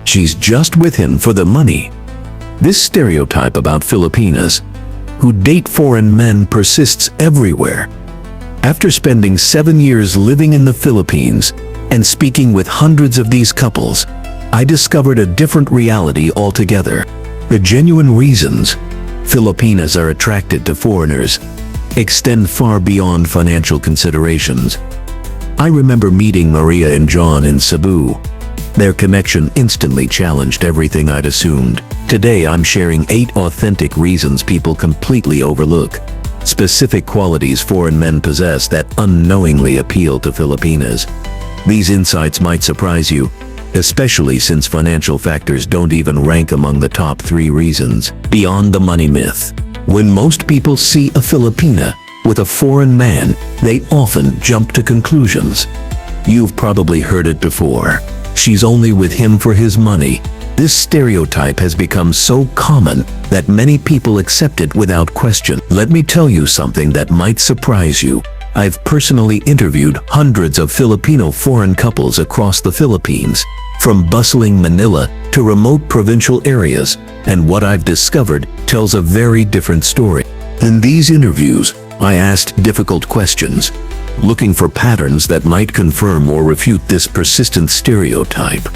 She's just with him for the money. This stereotype about Filipinas who date foreign men persists everywhere. After spending 7 years living in the Philippines and speaking with hundreds of these couples, I discovered a different reality altogether. The genuine reasons Filipinas are attracted to foreigners extend far beyond financial considerations. I remember meeting Maria and John in Cebu. Their connection instantly challenged everything I'd assumed. Today I'm sharing 8 authentic reasons people completely overlook. Specific qualities foreign men possess that unknowingly appeal to Filipinas. These insights might surprise you, especially since financial factors don't even rank among the top 3 reasons. Beyond the money myth. When most people see a Filipina with a foreign man, they often jump to conclusions. You've probably heard it before. She's only with him for his money. This stereotype has become so common that many people accept it without question. Let me tell you something that might surprise you. I've personally interviewed hundreds of Filipino-foreign couples across the Philippines, from bustling Manila to remote provincial areas, and what I've discovered tells a very different story. In these interviews, I asked difficult questions, looking for patterns that might confirm or refute this persistent stereotype.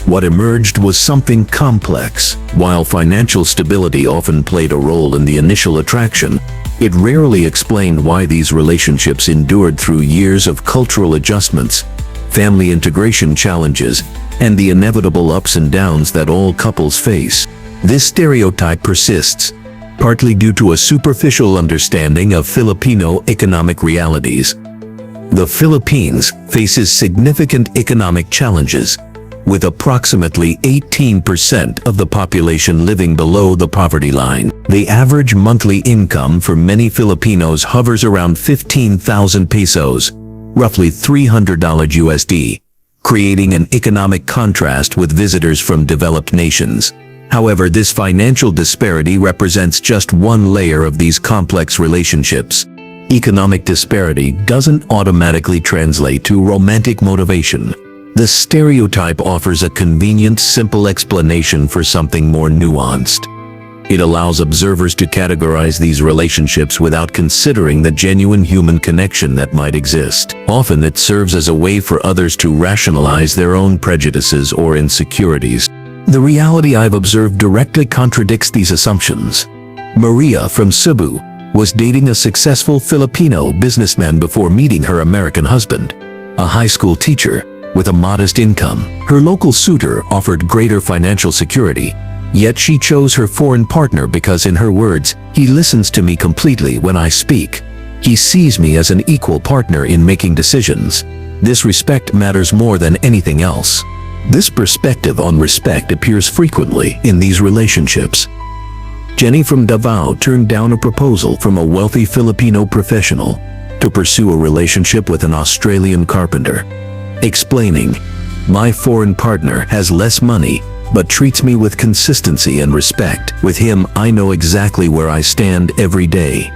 What emerged was something complex. While financial stability often played a role in the initial attraction, it rarely explained why these relationships endured through years of cultural adjustments, family integration challenges, and the inevitable ups and downs that all couples face. This stereotype persists, partly due to a superficial understanding of Filipino economic realities. The Philippines faces significant economic challenges, with approximately 18% of the population living below the poverty line. The average monthly income for many Filipinos hovers around 15,000 pesos, roughly $300 USD, creating an economic contrast with visitors from developed nations. However, this financial disparity represents just one layer of these complex relationships. Economic disparity doesn't automatically translate to romantic motivation. The stereotype offers a convenient, simple explanation for something more nuanced. It allows observers to categorize these relationships without considering the genuine human connection that might exist. Often it serves as a way for others to rationalize their own prejudices or insecurities. The reality I've observed directly contradicts these assumptions. Maria from Cebu was dating a successful Filipino businessman before meeting her American husband, a high school teacher with a modest income. Her local suitor offered greater financial security, yet she chose her foreign partner because, in her words, "He listens to me completely when I speak. He sees me as an equal partner in making decisions. This respect matters more than anything else." This perspective on respect appears frequently in these relationships. Jenny from Davao turned down a proposal from a wealthy Filipino professional to pursue a relationship with an Australian carpenter, explaining, "My foreign partner has less money, but treats me with consistency and respect. With him, I know exactly where I stand every day."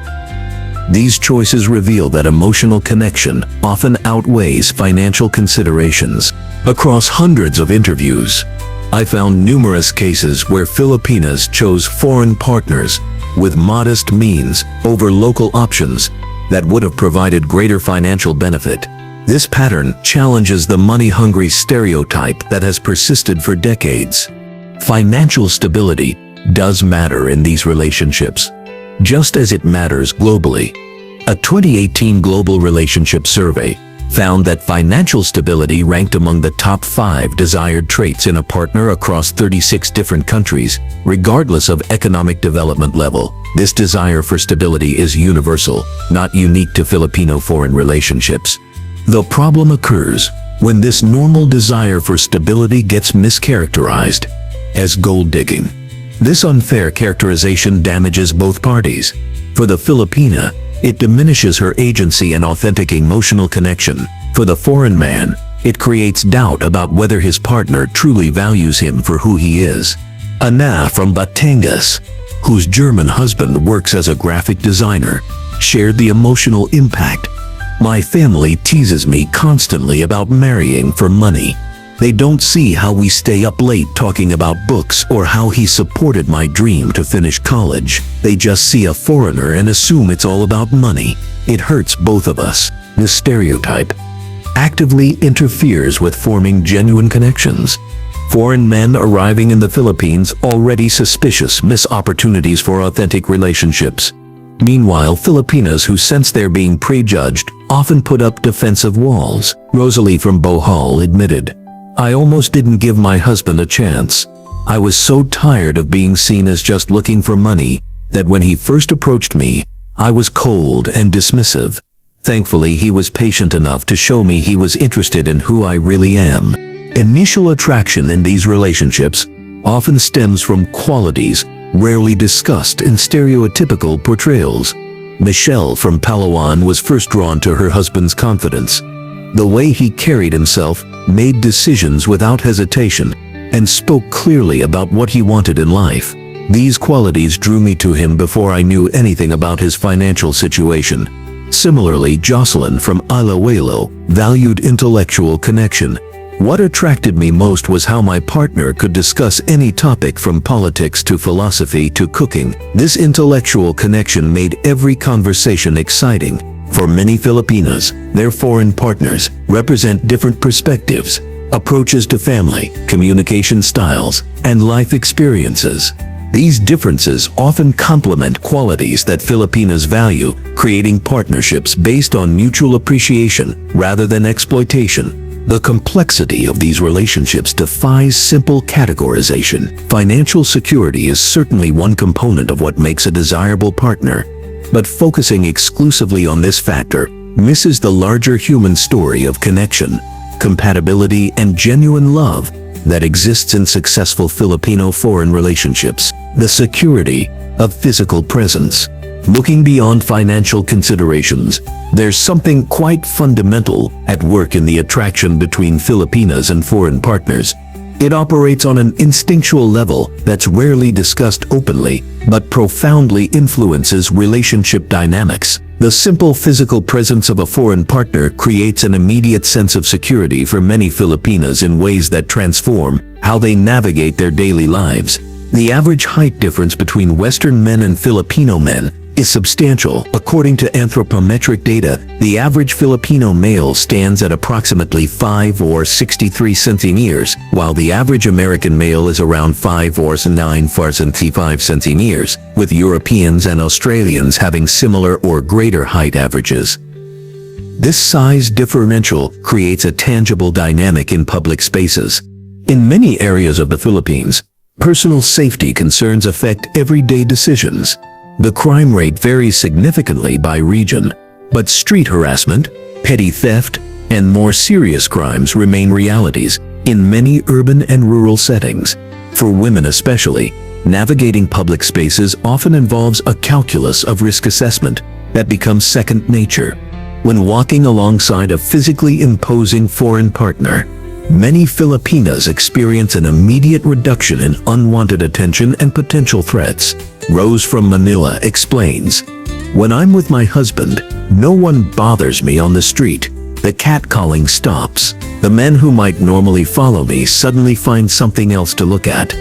These choices reveal that emotional connection often outweighs financial considerations. Across hundreds of interviews, I found numerous cases where Filipinas chose foreign partners with modest means over local options that would have provided greater financial benefit. This pattern challenges the money-hungry stereotype that has persisted for decades. Financial stability does matter in these relationships, just as it matters globally. A 2018 Global Relationship Survey found that financial stability ranked among the top 5 desired traits in a partner across 36 different countries, regardless of economic development level. This desire for stability is universal, not unique to Filipino-foreign relationships. The problem occurs when this normal desire for stability gets mischaracterized as gold digging. This unfair characterization damages both parties. For the Filipina, it diminishes her agency and authentic emotional connection. For the foreign man, it creates doubt about whether his partner truly values him for who he is. Ana from Batangas, whose German husband works as a graphic designer, shared the emotional impact. "My family teases me constantly about marrying for money. They don't see how we stay up late talking about books or how he supported my dream to finish college. They just see a foreigner and assume it's all about money. It hurts both of us. This stereotype actively interferes with forming genuine connections. Foreign men arriving in the Philippines already suspicious miss opportunities for authentic relationships. Meanwhile, Filipinas who sense they're being prejudged often put up defensive walls. Rosalie from Bohol admitted, "I almost didn't give my husband a chance. I was so tired of being seen as just looking for money that when he first approached me, I was cold and dismissive. Thankfully, he was patient enough to show me he was interested in who I really am." Initial attraction in these relationships often stems from qualities rarely discussed in stereotypical portrayals. Michelle from Palawan was first drawn to her husband's confidence. The way he carried himself, made decisions without hesitation, and spoke clearly about what he wanted in life. These qualities drew me to him before I knew anything about his financial situation. Similarly, Jocelyn from Iloilo valued intellectual connection. What attracted me most was how my partner could discuss any topic from politics to philosophy to cooking. This intellectual connection made every conversation exciting. For many Filipinas, their foreign partners represent different perspectives, approaches to family, communication styles, and life experiences. These differences often complement qualities that Filipinas value, creating partnerships based on mutual appreciation rather than exploitation. The complexity of these relationships defies simple categorization. Financial security is certainly one component of what makes a desirable partner, but focusing exclusively on this factor misses the larger human story of connection, compatibility, and genuine love that exists in successful Filipino-Foreign relationships. The security of physical presence. Looking beyond financial considerations, there's something quite fundamental at work in the attraction between Filipinas and foreign partners. It operates on an instinctual level that's rarely discussed openly, but profoundly influences relationship dynamics. The simple physical presence of a foreign partner creates an immediate sense of security for many Filipinas in ways that transform how they navigate their daily lives. The average height difference between Western men and Filipino men is substantial. According to anthropometric data, the average Filipino male stands at approximately 5 or 63 centimeters, while the average American male is around 5 or 9 or 75 centimeters, with Europeans and Australians having similar or greater height averages. This size differential creates a tangible dynamic in public spaces. In many areas of the Philippines, personal safety concerns affect everyday decisions. The crime rate varies significantly by region, but street harassment, petty theft, and more serious crimes remain realities in many urban and rural settings. For women especially, navigating public spaces often involves a calculus of risk assessment that becomes second nature. When walking alongside a physically imposing foreign partner, many Filipinas experience an immediate reduction in unwanted attention and potential threats. Rose from Manila explains, "When I'm with my husband, no one bothers me on the street. The catcalling stops. The men who might normally follow me suddenly find something else to look at.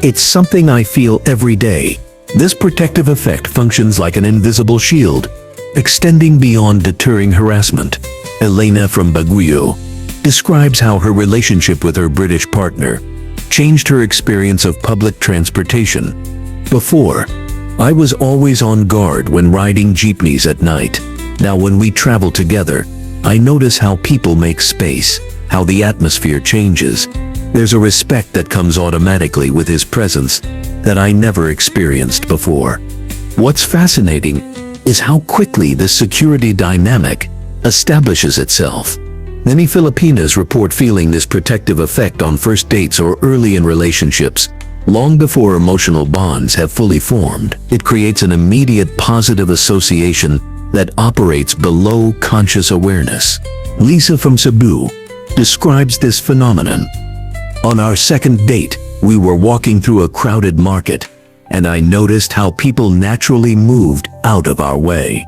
It's something I feel every day. This protective effect functions like an invisible shield, extending beyond deterring harassment." Elena from Baguio describes how her relationship with her British partner changed her experience of public transportation. "Before, I was always on guard when riding jeepneys at night. Now when we travel together, I notice how people make space, how the atmosphere changes. There's a respect that comes automatically with his presence that I never experienced before." What's fascinating is how quickly this security dynamic establishes itself. Many Filipinas report feeling this protective effect on first dates or early in relationships, long before emotional bonds have fully formed. It creates an immediate positive association that operates below conscious awareness. Lisa from Cebu describes this phenomenon. "On our second date, we were walking through a crowded market, and I noticed how people naturally moved out of our way.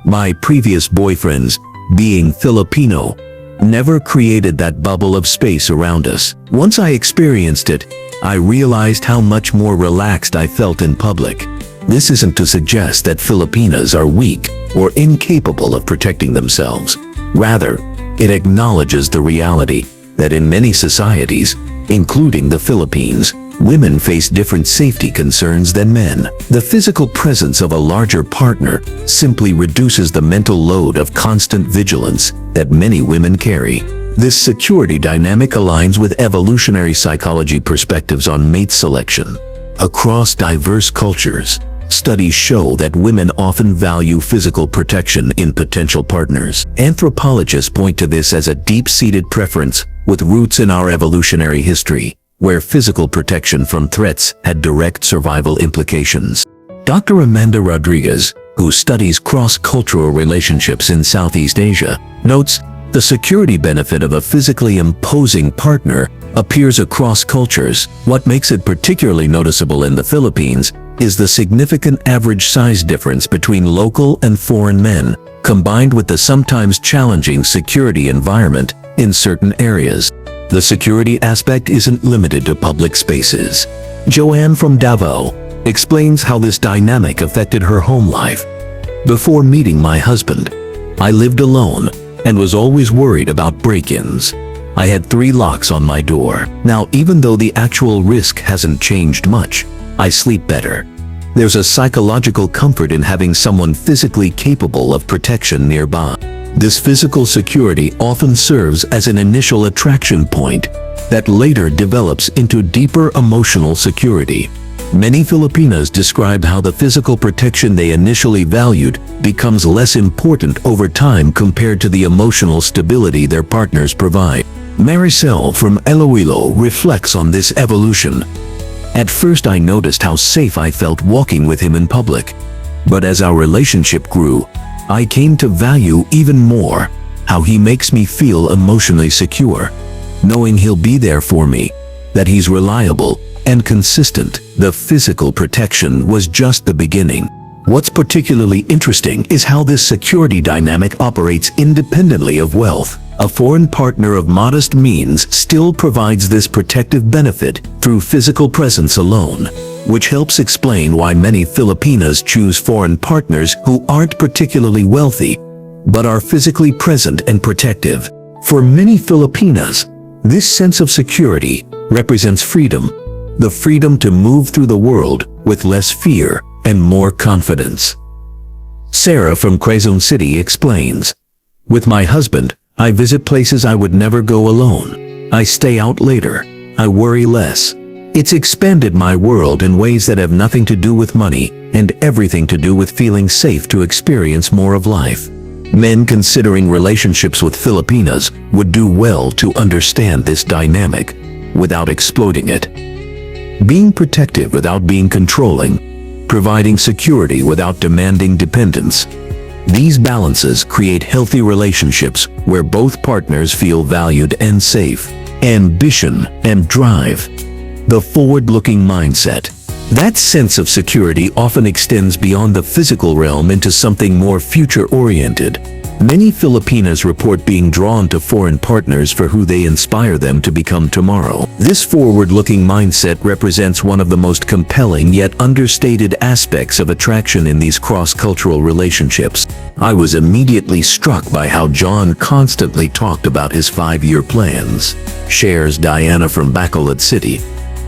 My previous boyfriends, being Filipino, never created that bubble of space around us. Once I experienced it, I realized how much more relaxed I felt in public. This isn't to suggest that Filipinas are weak or incapable of protecting themselves. Rather, it acknowledges the reality that in many societies, including the Philippines, women face different safety concerns than men. The physical presence of a larger partner simply reduces the mental load of constant vigilance that many women carry. This security dynamic aligns with evolutionary psychology perspectives on mate selection. Across diverse cultures, studies show that women often value physical protection in potential partners. Anthropologists point to this as a deep-seated preference with roots in our evolutionary history, where physical protection from threats had direct survival implications. Dr. Amanda Rodriguez, who studies cross-cultural relationships in Southeast Asia, notes the security benefit of a physically imposing partner appears across cultures. What makes it particularly noticeable in the Philippines is the significant average size difference between local and foreign men, combined with the sometimes challenging security environment in certain areas. The security aspect isn't limited to public spaces. Joanne from Davao explains how this dynamic affected her home life. Before meeting my husband, I lived alone and was always worried about break-ins. I had 3 locks on my door. Now, even though the actual risk hasn't changed much, I sleep better. There's a psychological comfort in having someone physically capable of protection nearby. This physical security often serves as an initial attraction point that later develops into deeper emotional security. Many Filipinas describe how the physical protection they initially valued becomes less important over time compared to the emotional stability their partners provide. Maricel from Iloilo reflects on this evolution. At first I noticed how safe I felt walking with him in public. But as our relationship grew, I came to value even more how he makes me feel emotionally secure, knowing he'll be there for me, that he's reliable and consistent. The physical protection was just the beginning. What's particularly interesting is how this security dynamic operates independently of wealth. A foreign partner of modest means still provides this protective benefit through physical presence alone, which helps explain why many Filipinas choose foreign partners who aren't particularly wealthy, but are physically present and protective. For many Filipinas, this sense of security represents freedom, the freedom to move through the world with less fear and more confidence. Sarah from Quezon City explains, "With my husband, I visit places I would never go alone. I stay out later. I worry less. It's expanded my world in ways that have nothing to do with money and everything to do with feeling safe to experience more of life." Men considering relationships with Filipinas would do well to understand this dynamic without exploiting it. Being protective without being controlling, providing security without demanding dependence. These balances create healthy relationships where both partners feel valued and safe. Ambition and drive. The forward-looking mindset. That sense of security often extends beyond the physical realm into something more future-oriented. Many Filipinas report being drawn to foreign partners for who they inspire them to become tomorrow. This forward-looking mindset represents one of the most compelling yet understated aspects of attraction in these cross-cultural relationships. I was immediately struck by how John constantly talked about his 5-year plans. Shares Diana from Bacolod City.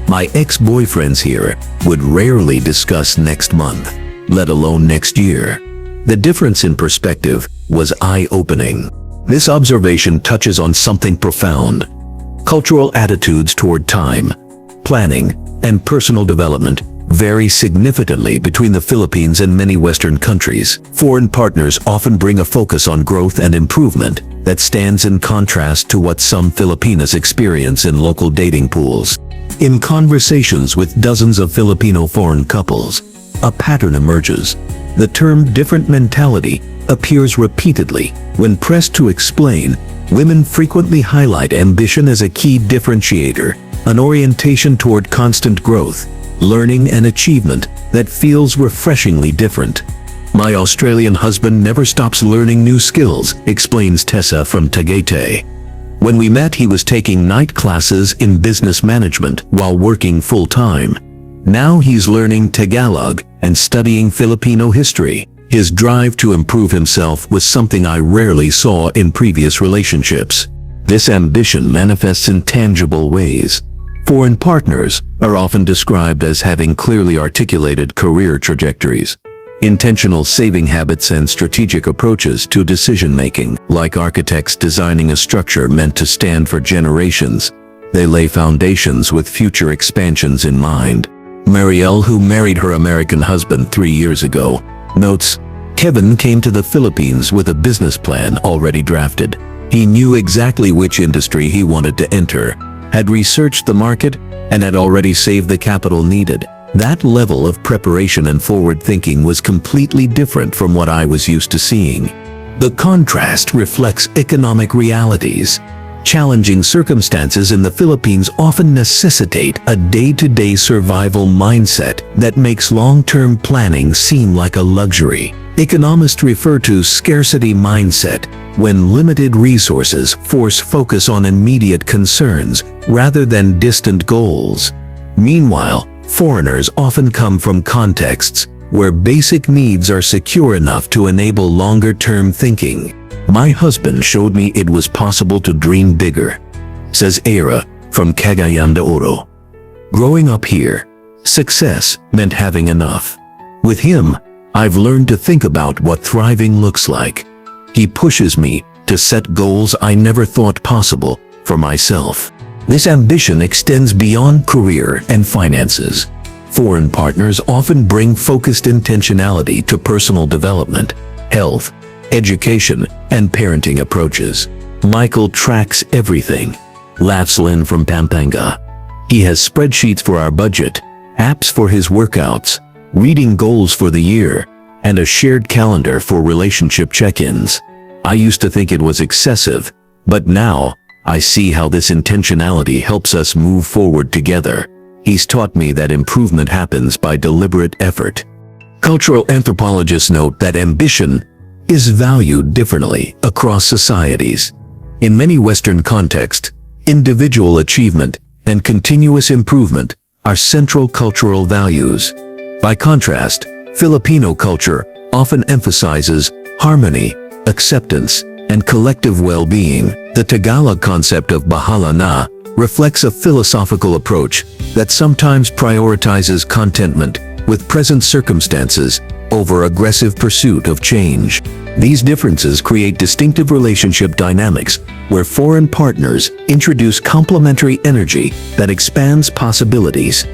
My ex-boyfriends here would rarely discuss next month, let alone next year. The difference in perspective was eye-opening. This observation touches on something profound. Cultural attitudes toward time, planning, and personal development vary significantly between the Philippines and many Western countries. Foreign partners often bring a focus on growth and improvement that stands in contrast to what some Filipinas experience in local dating pools. In conversations with dozens of Filipino-Foreign couples, a pattern emerges. The term different mentality appears repeatedly. When pressed to explain, women frequently highlight ambition as a key differentiator, an orientation toward constant growth, learning and achievement that feels refreshingly different. My Australian husband never stops learning new skills, explains Tessa from Tagaytay. When we met, he was taking night classes in business management while working full-time. Now he's learning Tagalog and studying Filipino history. His drive to improve himself was something I rarely saw in previous relationships. This ambition manifests in tangible ways. Foreign partners are often described as having clearly articulated career trajectories, intentional saving habits, and strategic approaches to decision-making. Like architects designing a structure meant to stand for generations, they lay foundations with future expansions in mind. Marielle, who married her American husband 3 years ago, notes, Kevin came to the Philippines with a business plan already drafted. He knew exactly which industry he wanted to enter, had researched the market, and had already saved the capital needed. That level of preparation and forward thinking was completely different from what I was used to seeing. The contrast reflects economic realities. Challenging circumstances in the Philippines often necessitate a day-to-day survival mindset that makes long-term planning seem like a luxury. Economists refer to scarcity mindset when limited resources force focus on immediate concerns rather than distant goals. Meanwhile, foreigners often come from contexts where basic needs are secure enough to enable longer-term thinking. My husband showed me it was possible to dream bigger, says Era from Cagayan de Oro. Growing up here, success meant having enough. With him, I've learned to think about what thriving looks like. He pushes me to set goals I never thought possible for myself. This ambition extends beyond career and finances. Foreign partners often bring focused intentionality to personal development, health, education, and parenting approaches. Michael tracks everything, laughs Lynn from Pampanga. He has spreadsheets for our budget, apps for his workouts, reading goals for the year, and a shared calendar for relationship check-ins. I used to think it was excessive, but now I see how this intentionality helps us move forward together. He's taught me that improvement happens by deliberate effort. Cultural anthropologists note that ambition is valued differently across societies. In many Western contexts, individual achievement and continuous improvement are central cultural values. By contrast, Filipino culture often emphasizes harmony, acceptance, and collective well-being. The Tagalog concept of bahala na reflects a philosophical approach that sometimes prioritizes contentment with present circumstances over aggressive pursuit of change. These differences create distinctive relationship dynamics where foreign partners introduce complementary energy that expands possibilities.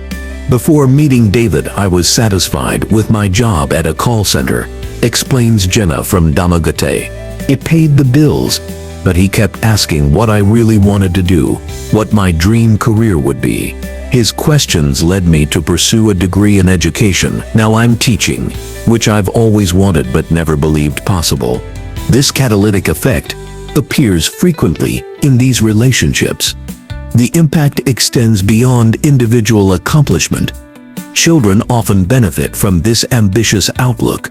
Before meeting David, I was satisfied with my job at a call center, explains Jenna from Dumaguete. It paid the bills, but he kept asking what I really wanted to do, what my dream career would be. His questions led me to pursue a degree in education. Now I'm teaching, which I've always wanted but never believed possible. This catalytic effect appears frequently in these relationships. The impact extends beyond individual accomplishment. Children often benefit from this ambitious outlook.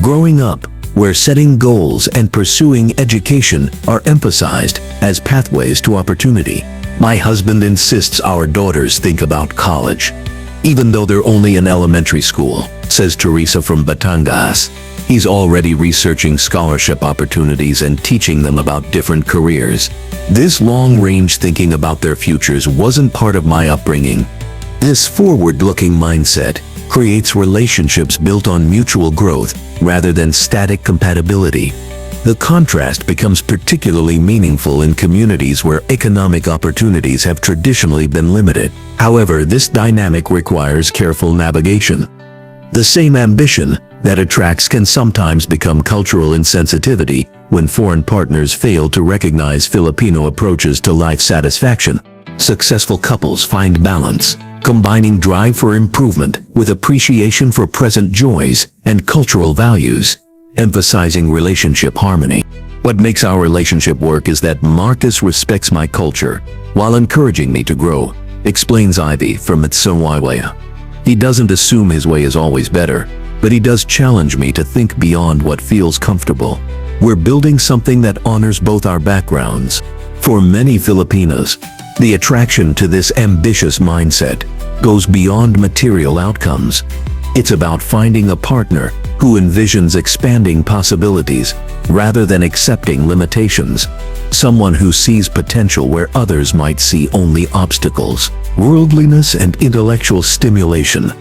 Growing up, where setting goals and pursuing education are emphasized as pathways to opportunity. My husband insists our daughters think about college, even though they're only in elementary school, says Teresa from Batangas. He's already researching scholarship opportunities and teaching them about different careers. This long-range thinking about their futures wasn't part of my upbringing. This forward-looking mindset creates relationships built on mutual growth rather than static compatibility. The contrast becomes particularly meaningful in communities where economic opportunities have traditionally been limited. However, this dynamic requires careful navigation. The same ambition that attracts can sometimes become cultural insensitivity when foreign partners fail to recognize Filipino approaches to life satisfaction. Successful couples find balance, combining drive for improvement with appreciation for present joys and cultural values, emphasizing relationship harmony. What makes our relationship work is that Marcus respects my culture while encouraging me to grow, explains Ivy from Mitsawaiwaya. He doesn't assume his way is always better, but he does challenge me to think beyond what feels comfortable. We're building something that honors both our backgrounds. For many Filipinos, the attraction to this ambitious mindset goes beyond material outcomes. It's about finding a partner who envisions expanding possibilities rather than accepting limitations. Someone who sees potential where others might see only obstacles. Worldliness and intellectual stimulation.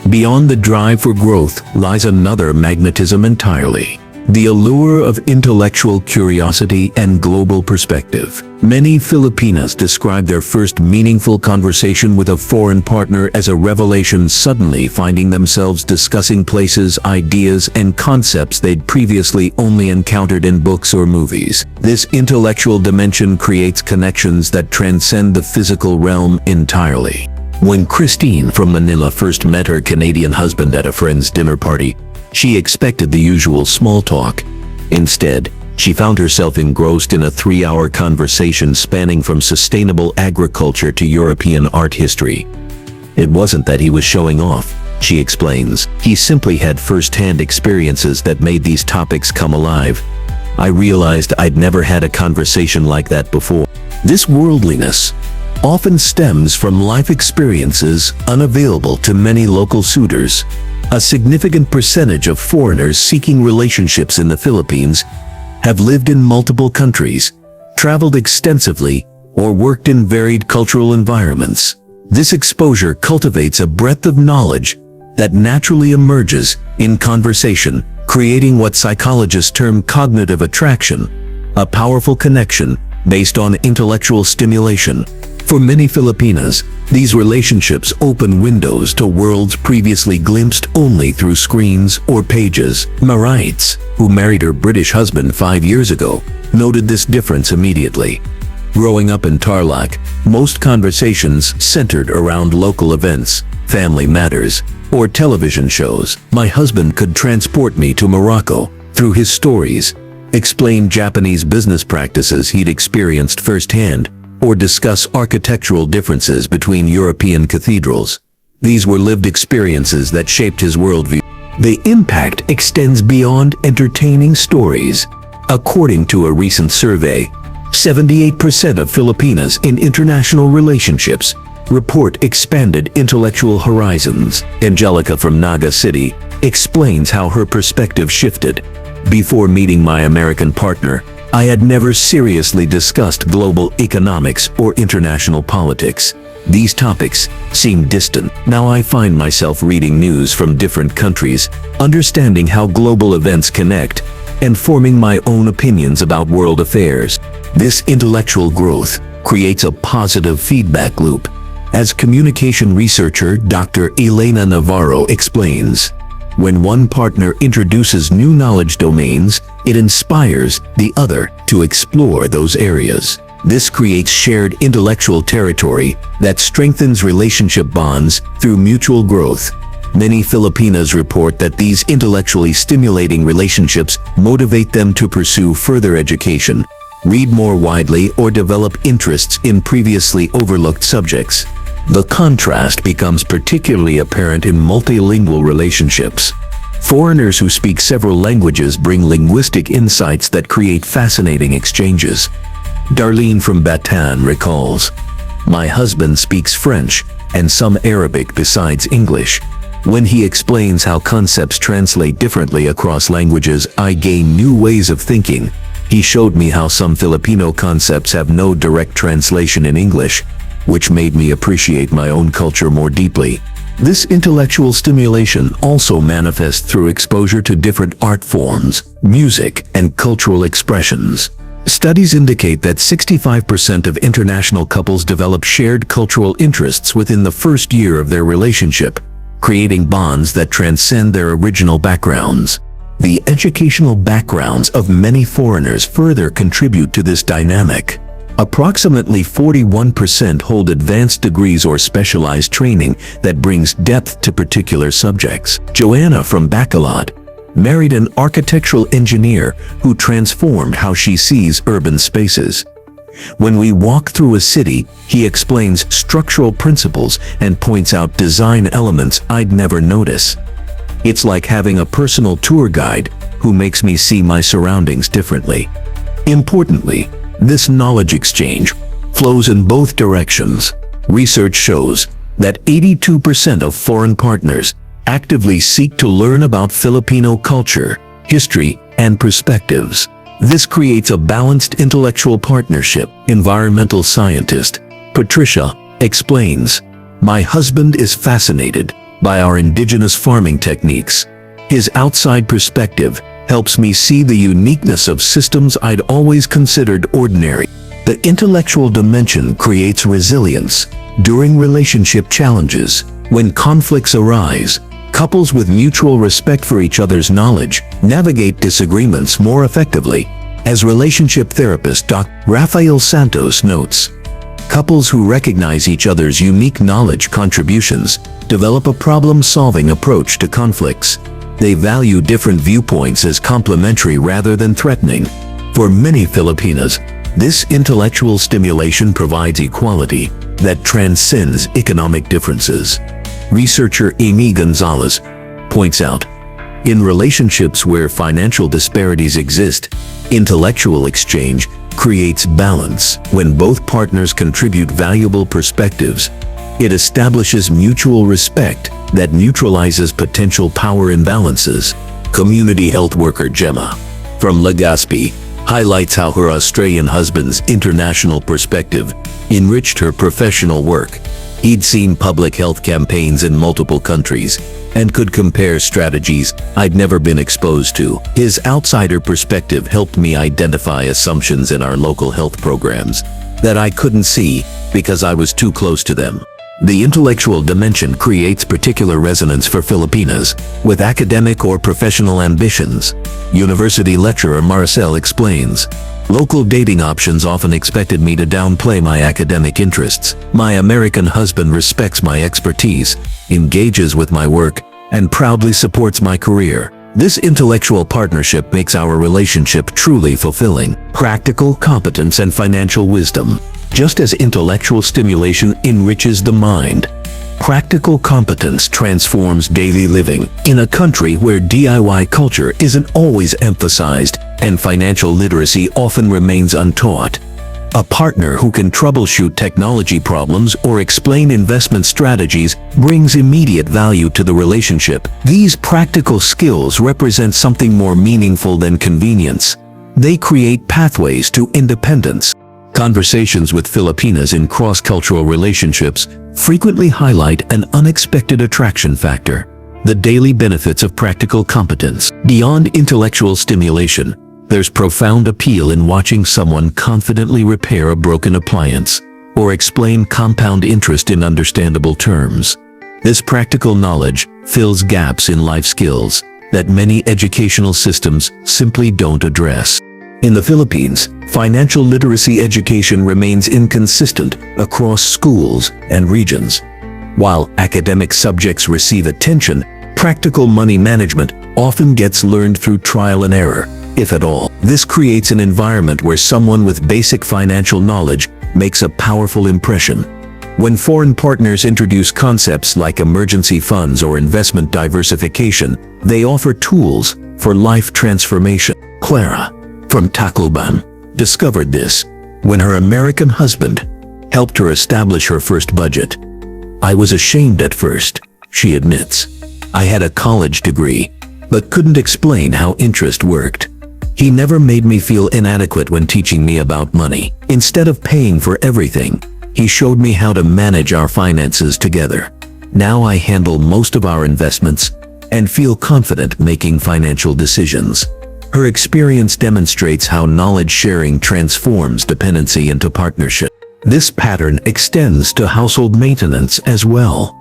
Beyond the drive for growth lies another magnetism entirely. The allure of intellectual curiosity and global perspective. Many Filipinas describe their first meaningful conversation with a foreign partner as a revelation, suddenly finding themselves discussing places, ideas, and concepts they'd previously only encountered in books or movies. This intellectual dimension creates connections that transcend the physical realm entirely. When Christine from Manila first met her Canadian husband at a friend's dinner party, she expected the usual small talk. Instead, she found herself engrossed in a 3-hour conversation spanning from sustainable agriculture to European art history. It wasn't that he was showing off, she explains. He simply had first-hand experiences that made these topics come alive. I realized I'd never had a conversation like that before. This worldliness often stems from life experiences unavailable to many local suitors. A significant percentage of foreigners seeking relationships in the Philippines have lived in multiple countries, traveled extensively, or worked in varied cultural environments. This exposure cultivates a breadth of knowledge that naturally emerges in conversation, creating what psychologists term cognitive attraction, a powerful connection based on intellectual stimulation. For many Filipinas, these relationships open windows to worlds previously glimpsed only through screens or pages. Marites, who married her British husband 5 years ago, noted this difference immediately. Growing up in Tarlac, most conversations centered around local events, family matters, or television shows. My husband could transport me to Morocco through his stories, explain Japanese business practices he'd experienced firsthand, or discuss architectural differences between European cathedrals. These were lived experiences that shaped his worldview. The impact extends beyond entertaining stories. According to a recent survey, 78% of Filipinas in international relationships report expanded intellectual horizons. Angelica from Naga City explains how her perspective shifted. Before meeting my American partner, I had never seriously discussed global economics or international politics. These topics seemed distant. Now I find myself reading news from different countries, understanding how global events connect, and forming my own opinions about world affairs. This intellectual growth creates a positive feedback loop. As communication researcher Dr. Elena Navarro explains, when one partner introduces new knowledge domains, it inspires the other to explore those areas. This creates shared intellectual territory that strengthens relationship bonds through mutual growth. Many Filipinas report that these intellectually stimulating relationships motivate them to pursue further education, read more widely, or develop interests in previously overlooked subjects. The contrast becomes particularly apparent in multilingual relationships. Foreigners who speak several languages bring linguistic insights that create fascinating exchanges. Darlene from Bataan recalls, "My husband speaks French and some Arabic besides English. When he explains how concepts translate differently across languages, I gain new ways of thinking. He showed me how some Filipino concepts have no direct translation in English, which made me appreciate my own culture more deeply." This intellectual stimulation also manifests through exposure to different art forms, music, and cultural expressions. Studies indicate that 65% of international couples develop shared cultural interests within the first year of their relationship, creating bonds that transcend their original backgrounds. The educational backgrounds of many foreigners further contribute to this dynamic. Approximately 41% hold advanced degrees or specialized training that brings depth to particular subjects. Joanna from Bacolod married an architectural engineer who transformed how she sees urban spaces. When we walk through a city, he explains structural principles and points out design elements I'd never notice. It's like having a personal tour guide who makes me see my surroundings differently. Importantly, This knowledge exchange flows in both directions. Research shows that 82% of foreign partners actively seek to learn about Filipino culture, history, and perspectives. This creates a balanced intellectual partnership. Environmental scientist Patricia explains, "My husband is fascinated by our indigenous farming techniques. His outside perspective helps me see the uniqueness of systems I'd always considered ordinary." The intellectual dimension creates resilience during relationship challenges. When conflicts arise, couples with mutual respect for each other's knowledge navigate disagreements more effectively. As relationship therapist Dr. Rafael Santos notes, couples who recognize each other's unique knowledge contributions develop a problem-solving approach to conflicts. They value different viewpoints as complementary rather than threatening. For many Filipinas, this intellectual stimulation provides equality that transcends economic differences. Researcher Amy Gonzalez points out, in relationships where financial disparities exist, intellectual exchange creates balance. When both partners contribute valuable perspectives, it establishes mutual respect that neutralizes potential power imbalances. Community health worker Gemma from Legazpi highlights how her Australian husband's international perspective enriched her professional work. He'd seen public health campaigns in multiple countries and could compare strategies I'd never been exposed to. His outsider perspective helped me identify assumptions in our local health programs that I couldn't see because I was too close to them. The intellectual dimension creates particular resonance for Filipinas with academic or professional ambitions. University lecturer Marcel explains, local dating options often expected me to downplay my academic interests. My American husband respects my expertise, engages with my work, and proudly supports my career. This intellectual partnership makes our relationship truly fulfilling. Practical competence and financial wisdom. Just as intellectual stimulation enriches the mind, practical competence transforms daily living. In a country where DIY culture isn't always emphasized and financial literacy often remains untaught, a partner who can troubleshoot technology problems or explain investment strategies brings immediate value to the relationship. These practical skills represent something more meaningful than convenience. They create pathways to independence. Conversations with Filipinas in cross-cultural relationships frequently highlight an unexpected attraction factor: the daily benefits of practical competence. Beyond intellectual stimulation, there's profound appeal in watching someone confidently repair a broken appliance or explain compound interest in understandable terms. This practical knowledge fills gaps in life skills that many educational systems simply don't address. In the Philippines, financial literacy education remains inconsistent across schools and regions. While academic subjects receive attention, practical money management often gets learned through trial and error, if at all. This creates an environment where someone with basic financial knowledge makes a powerful impression. When foreign partners introduce concepts like emergency funds or investment diversification, they offer tools for life transformation. Clara from Tacloban discovered this when her American husband helped her establish her first budget. "I was ashamed at first," she admits. "I had a college degree, but couldn't explain how interest worked. He never made me feel inadequate when teaching me about money. Instead of paying for everything, he showed me how to manage our finances together. Now I handle most of our investments and feel confident making financial decisions." Her experience demonstrates how knowledge sharing transforms dependency into partnership. This pattern extends to household maintenance as well.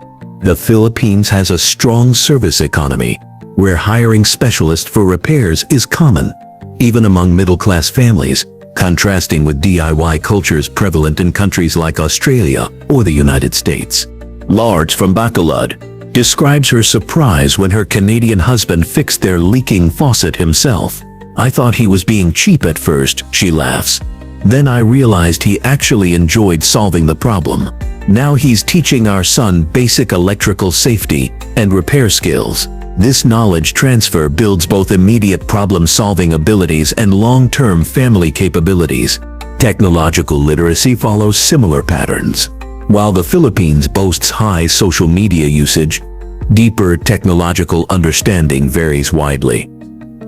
The Philippines has a strong service economy, where hiring specialists for repairs is common, even among middle-class families, contrasting with DIY cultures prevalent in countries like Australia or the United States. Large from Bacolod describes her surprise when her Canadian husband fixed their leaking faucet himself. "I thought he was being cheap at first," she laughs. "Then I realized he actually enjoyed solving the problem. Now he's teaching our son basic electrical safety and repair skills." This knowledge transfer builds both immediate problem-solving abilities and long-term family capabilities. Technological literacy follows similar patterns. While the Philippines boasts high social media usage, deeper technological understanding varies widely.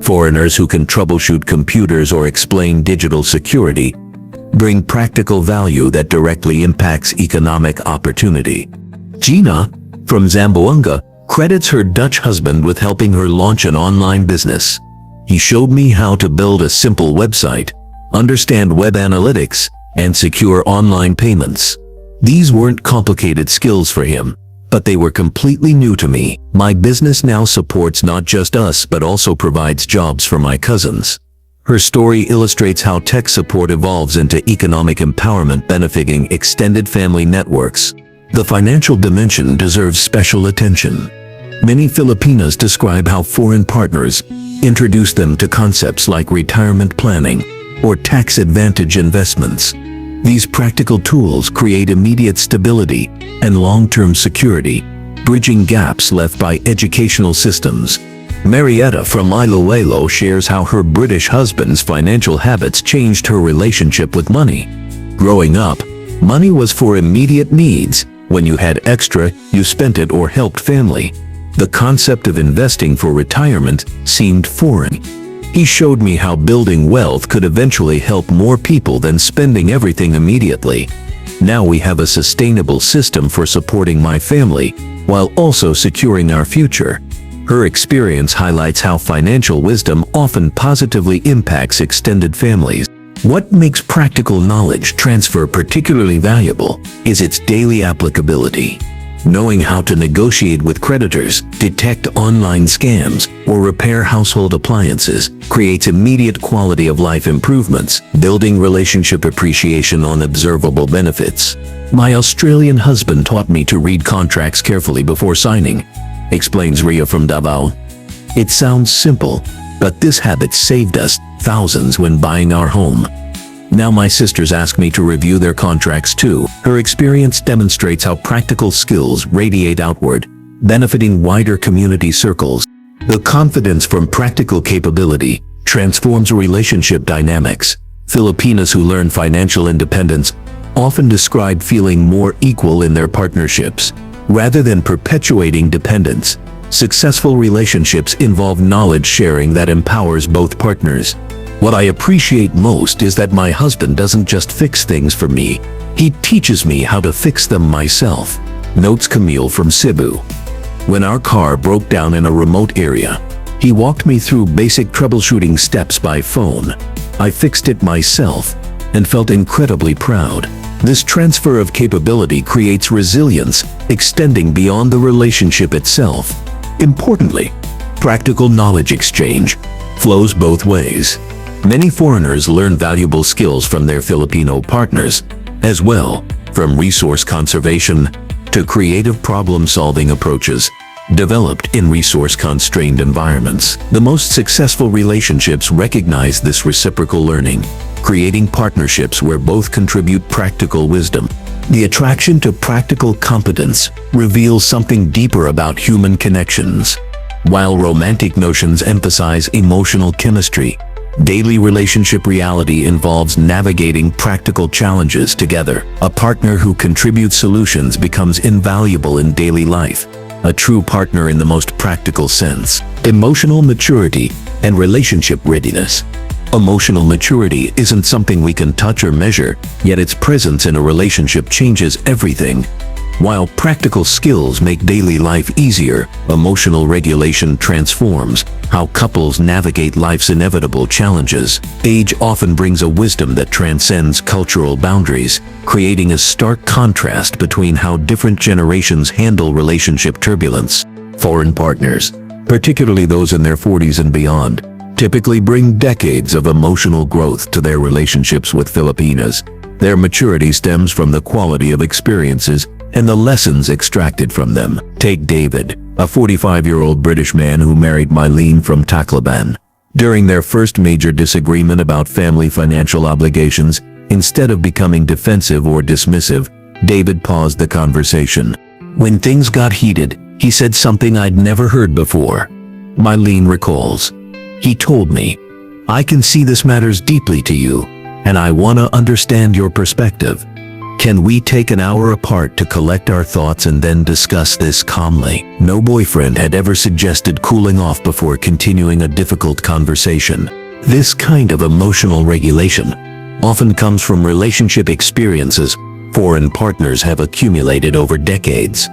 Foreigners who can troubleshoot computers or explain digital security bring practical value that directly impacts economic opportunity. Gina, from Zamboanga, credits her Dutch husband with helping her launch an online business. He showed me how to build a simple website, understand web analytics, and secure online payments. These weren't complicated skills for him, but they were completely new to me. My business now supports not just us but also provides jobs for my cousins. Her story illustrates how tech support evolves into economic empowerment benefiting extended family networks. The financial dimension deserves special attention. Many Filipinas describe how foreign partners introduce them to concepts like retirement planning or tax advantage investments. These practical tools create immediate stability and long-term security, bridging gaps left by educational systems. Marietta from Iloilo shares how her British husband's financial habits changed her relationship with money. Growing up, money was for immediate needs. When you had extra, you spent it or helped family. The concept of investing for retirement seemed foreign. He showed me how building wealth could eventually help more people than spending everything immediately. Now we have a sustainable system for supporting my family, while also securing our future. Her experience highlights how financial wisdom often positively impacts extended families. What makes practical knowledge transfer particularly valuable is its daily applicability. Knowing how to negotiate with creditors, detect online scams, or repair household appliances creates immediate quality of life improvements, building relationship appreciation on observable benefits. My Australian husband taught me to read contracts carefully before signing, explains Ria from Davao. It sounds simple, but this habit saved us thousands when buying our home. Now my sisters ask me to review their contracts too. Her experience demonstrates how practical skills radiate outward, benefiting wider community circles. The confidence from practical capability transforms relationship dynamics. Filipinas who learn financial independence often describe feeling more equal in their partnerships. Rather than perpetuating dependence, successful relationships involve knowledge sharing that empowers both partners. What I appreciate most is that my husband doesn't just fix things for me, he teaches me how to fix them myself, notes Camille from Cebu. When our car broke down in a remote area, he walked me through basic troubleshooting steps by phone. I fixed it myself and felt incredibly proud. This transfer of capability creates resilience, extending beyond the relationship itself. Importantly, practical knowledge exchange flows both ways. Many foreigners learn valuable skills from their Filipino partners, as well, from resource conservation to creative problem-solving approaches developed in resource-constrained environments. The most successful relationships recognize this reciprocal learning, creating partnerships where both contribute practical wisdom. The attraction to practical competence reveals something deeper about human connections. While romantic notions emphasize emotional chemistry, daily relationship reality involves navigating practical challenges together. A partner who contributes solutions becomes invaluable in daily life, a true partner in the most practical sense. Emotional maturity and relationship readiness. Emotional maturity isn't something we can touch or measure, yet its presence in a relationship changes everything. While practical skills make daily life easier, emotional regulation transforms how couples navigate life's inevitable challenges. Age often brings a wisdom that transcends cultural boundaries, creating a stark contrast between how different generations handle relationship turbulence. Foreign partners, particularly those in their 40s and beyond, typically bring decades of emotional growth to their relationships with Filipinas. Their maturity stems from the quality of experiences and the lessons extracted from them. Take David, a 45-year-old British man who married Mylene from Tacloban. During their first major disagreement about family financial obligations, instead of becoming defensive or dismissive, David paused the conversation. When things got heated, he said something I'd never heard before. Mylene recalls. He told me, "I can see this matters deeply to you. and I want to understand your perspective. Can we take an hour apart to collect our thoughts and then discuss this calmly? No boyfriend had ever suggested cooling off before continuing a difficult conversation. This kind of emotional regulation often comes from relationship experiences foreign partners have accumulated over decades.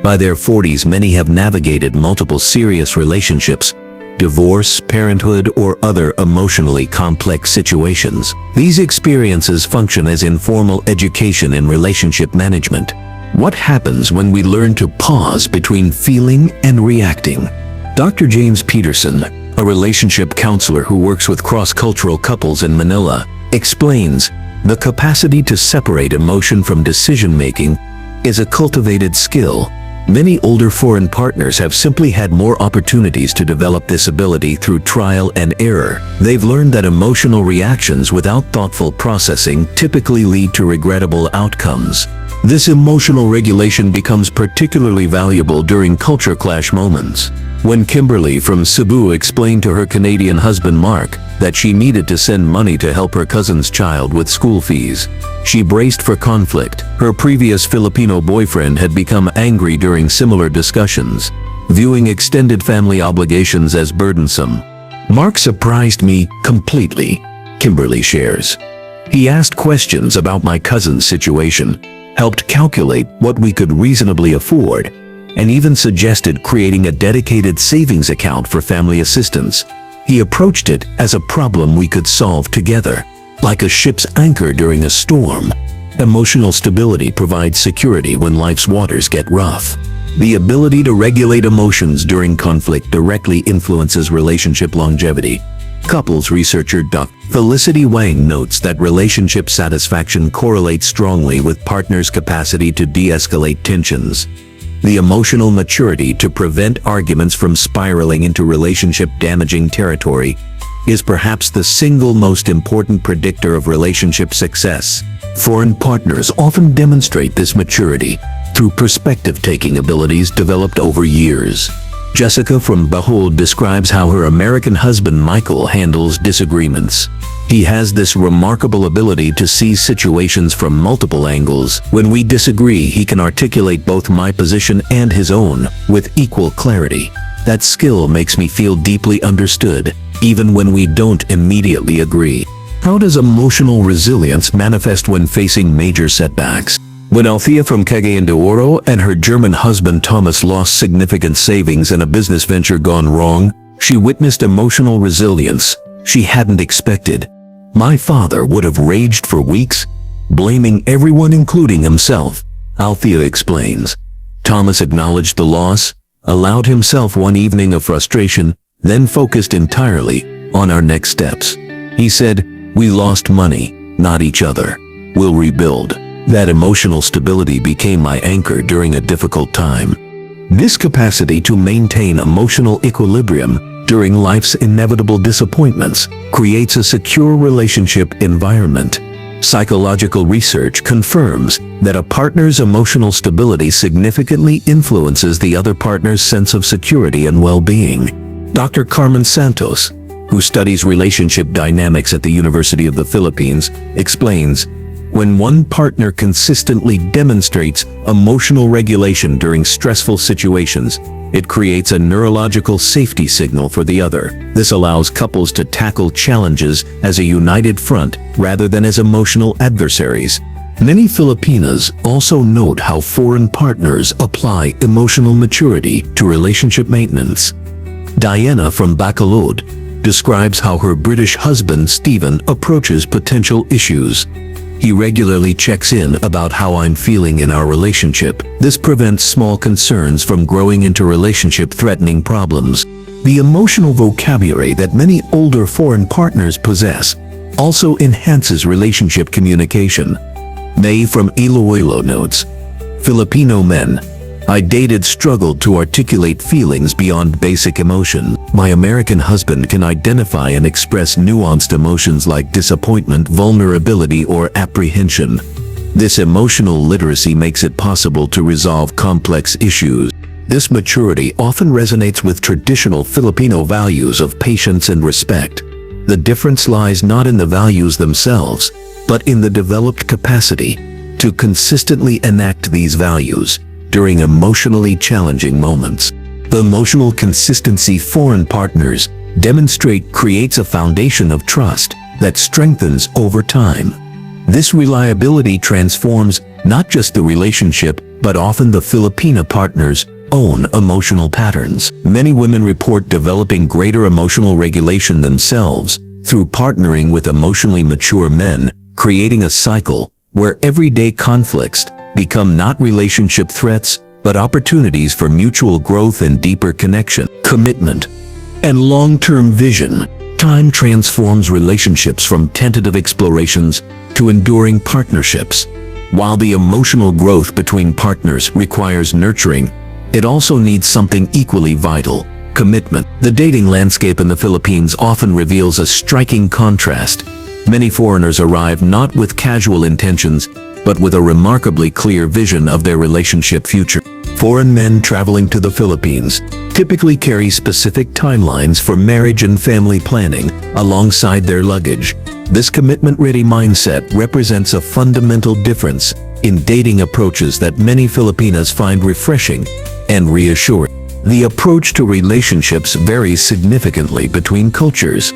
By their 40s, many have navigated multiple serious relationships, divorce, parenthood, or other emotionally complex situations. These experiences function as informal education in relationship management. What happens when we learn to pause between feeling and reacting? Dr. James Peterson, a relationship counselor who works with cross-cultural couples in Manila, explains the capacity to separate emotion from decision-making is a cultivated skill. Many older foreign partners have simply had more opportunities to develop this ability through trial and error. They've learned that emotional reactions without thoughtful processing typically lead to regrettable outcomes. This emotional regulation becomes particularly valuable during culture clash moments. When Kimberly from Cebu explained to her Canadian husband Mark that she needed to send money to help her cousin's child with school fees, she braced for conflict. Her previous Filipino boyfriend had become angry during similar discussions, viewing extended family obligations as burdensome. Mark surprised me completely, Kimberly shares. He asked questions about my cousin's situation, helped calculate what we could reasonably afford, and even suggested creating a dedicated savings account for family assistance. He approached it as a problem we could solve together, like a ship's anchor during a storm. Emotional stability provides security when life's waters get rough. The ability to regulate emotions during conflict directly influences relationship longevity. Couples researcher Dr. Felicity Wang notes that relationship satisfaction correlates strongly with partners' capacity to de-escalate tensions. The emotional maturity to prevent arguments from spiraling into relationship-damaging territory is perhaps the single most important predictor of relationship success. Foreign partners often demonstrate this maturity through perspective-taking abilities developed over years. Jessica from Bohol describes how her American husband Michael handles disagreements. He has this remarkable ability to see situations from multiple angles. When we disagree, he can articulate both my position and his own with equal clarity. That skill makes me feel deeply understood, even when we don't immediately agree. How does emotional resilience manifest when facing major setbacks? When Althea from Cagayan de Oro and her German husband Thomas lost significant savings in a business venture gone wrong, she witnessed emotional resilience she hadn't expected. My father would have raged for weeks, blaming everyone including himself, Althea explains. Thomas acknowledged the loss, allowed himself one evening of frustration, then focused entirely on our next steps. He said, "We lost money, not each other. We'll rebuild." That emotional stability became my anchor during a difficult time. This capacity to maintain emotional equilibrium during life's inevitable disappointments creates a secure relationship environment. Psychological research confirms that a partner's emotional stability significantly influences the other partner's sense of security and well-being. Dr. Carmen Santos, who studies relationship dynamics at the University of the Philippines, explains, when one partner consistently demonstrates emotional regulation during stressful situations, it creates a neurological safety signal for the other. This allows couples to tackle challenges as a united front rather than as emotional adversaries. Many Filipinas also note how foreign partners apply emotional maturity to relationship maintenance. Diana from Bacolod describes how her British husband Stephen approaches potential issues. He regularly checks in about how I'm feeling in our relationship. This prevents small concerns from growing into relationship-threatening problems. The emotional vocabulary that many older foreign partners possess also enhances relationship communication. May from Iloilo notes, Filipino men I dated struggled to articulate feelings beyond basic emotion. My American husband can identify and express nuanced emotions like disappointment, vulnerability, or apprehension. This emotional literacy makes it possible to resolve complex issues. This maturity often resonates with traditional Filipino values of patience and respect. The difference lies not in the values themselves, but in the developed capacity to consistently enact these values during emotionally challenging moments. The emotional consistency foreign partners demonstrate creates a foundation of trust that strengthens over time. This reliability transforms not just the relationship, but often the Filipina partner's own emotional patterns. Many women report developing greater emotional regulation themselves through partnering with emotionally mature men, creating a cycle where everyday conflicts become not relationship threats, but opportunities for mutual growth and deeper connection. Commitment and long-term vision. Time transforms relationships from tentative explorations to enduring partnerships. While the emotional growth between partners requires nurturing, it also needs something equally vital: commitment. The dating landscape in the Philippines often reveals a striking contrast. Many foreigners arrive not with casual intentions, but with a remarkably clear vision of their relationship future. Foreign men traveling to the Philippines typically carry specific timelines for marriage and family planning alongside their luggage. This commitment-ready mindset represents a fundamental difference in dating approaches that many Filipinas find refreshing and reassuring. The approach to relationships varies significantly between cultures.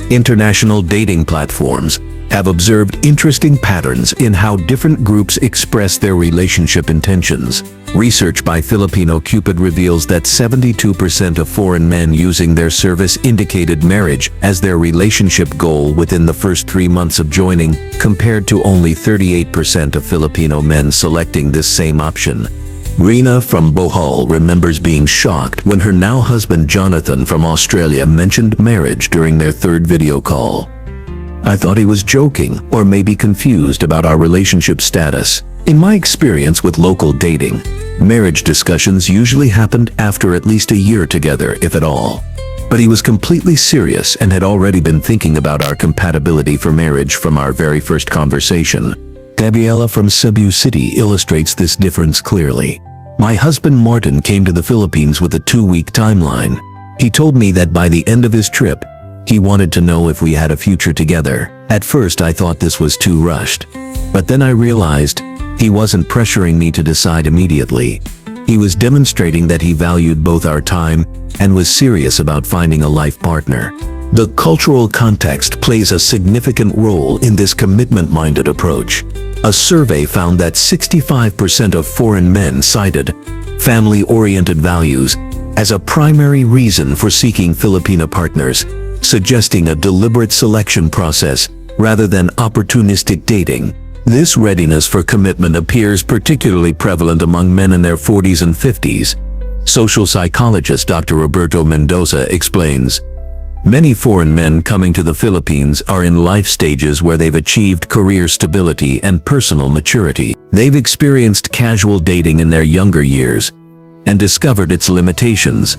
International dating platforms have observed interesting patterns in how different groups express their relationship intentions. Research by Filipino Cupid reveals that 72% of foreign men using their service indicated marriage as their relationship goal within the first 3 months of joining, compared to only 38% of Filipino men selecting this same option. Rina from Bohol remembers being shocked when her now husband Jonathan from Australia mentioned marriage during their third video call. "I thought he was joking or maybe confused about our relationship status. In my experience with local dating, marriage discussions usually happened after at least a year together, if at all. But he was completely serious and had already been thinking about our compatibility for marriage from our very first conversation." Gabriela from Cebu City illustrates this difference clearly. "My husband Martin came to the Philippines with a 2-week timeline. He told me that by the end of his trip, he wanted to know if we had a future together. At first I thought this was too rushed. But then I realized he wasn't pressuring me to decide immediately. He was demonstrating that he valued both our time and was serious about finding a life partner." The cultural context plays a significant role in this commitment-minded approach. A survey found that 65% of foreign men cited family-oriented values as a primary reason for seeking Filipino partners, suggesting a deliberate selection process rather than opportunistic dating. This readiness for commitment appears particularly prevalent among men in their 40s and 50s. Social psychologist Dr. Roberto Mendoza explains, "Many foreign men coming to the Philippines are in life stages where they've achieved career stability and personal maturity. They've experienced casual dating in their younger years and discovered its limitations.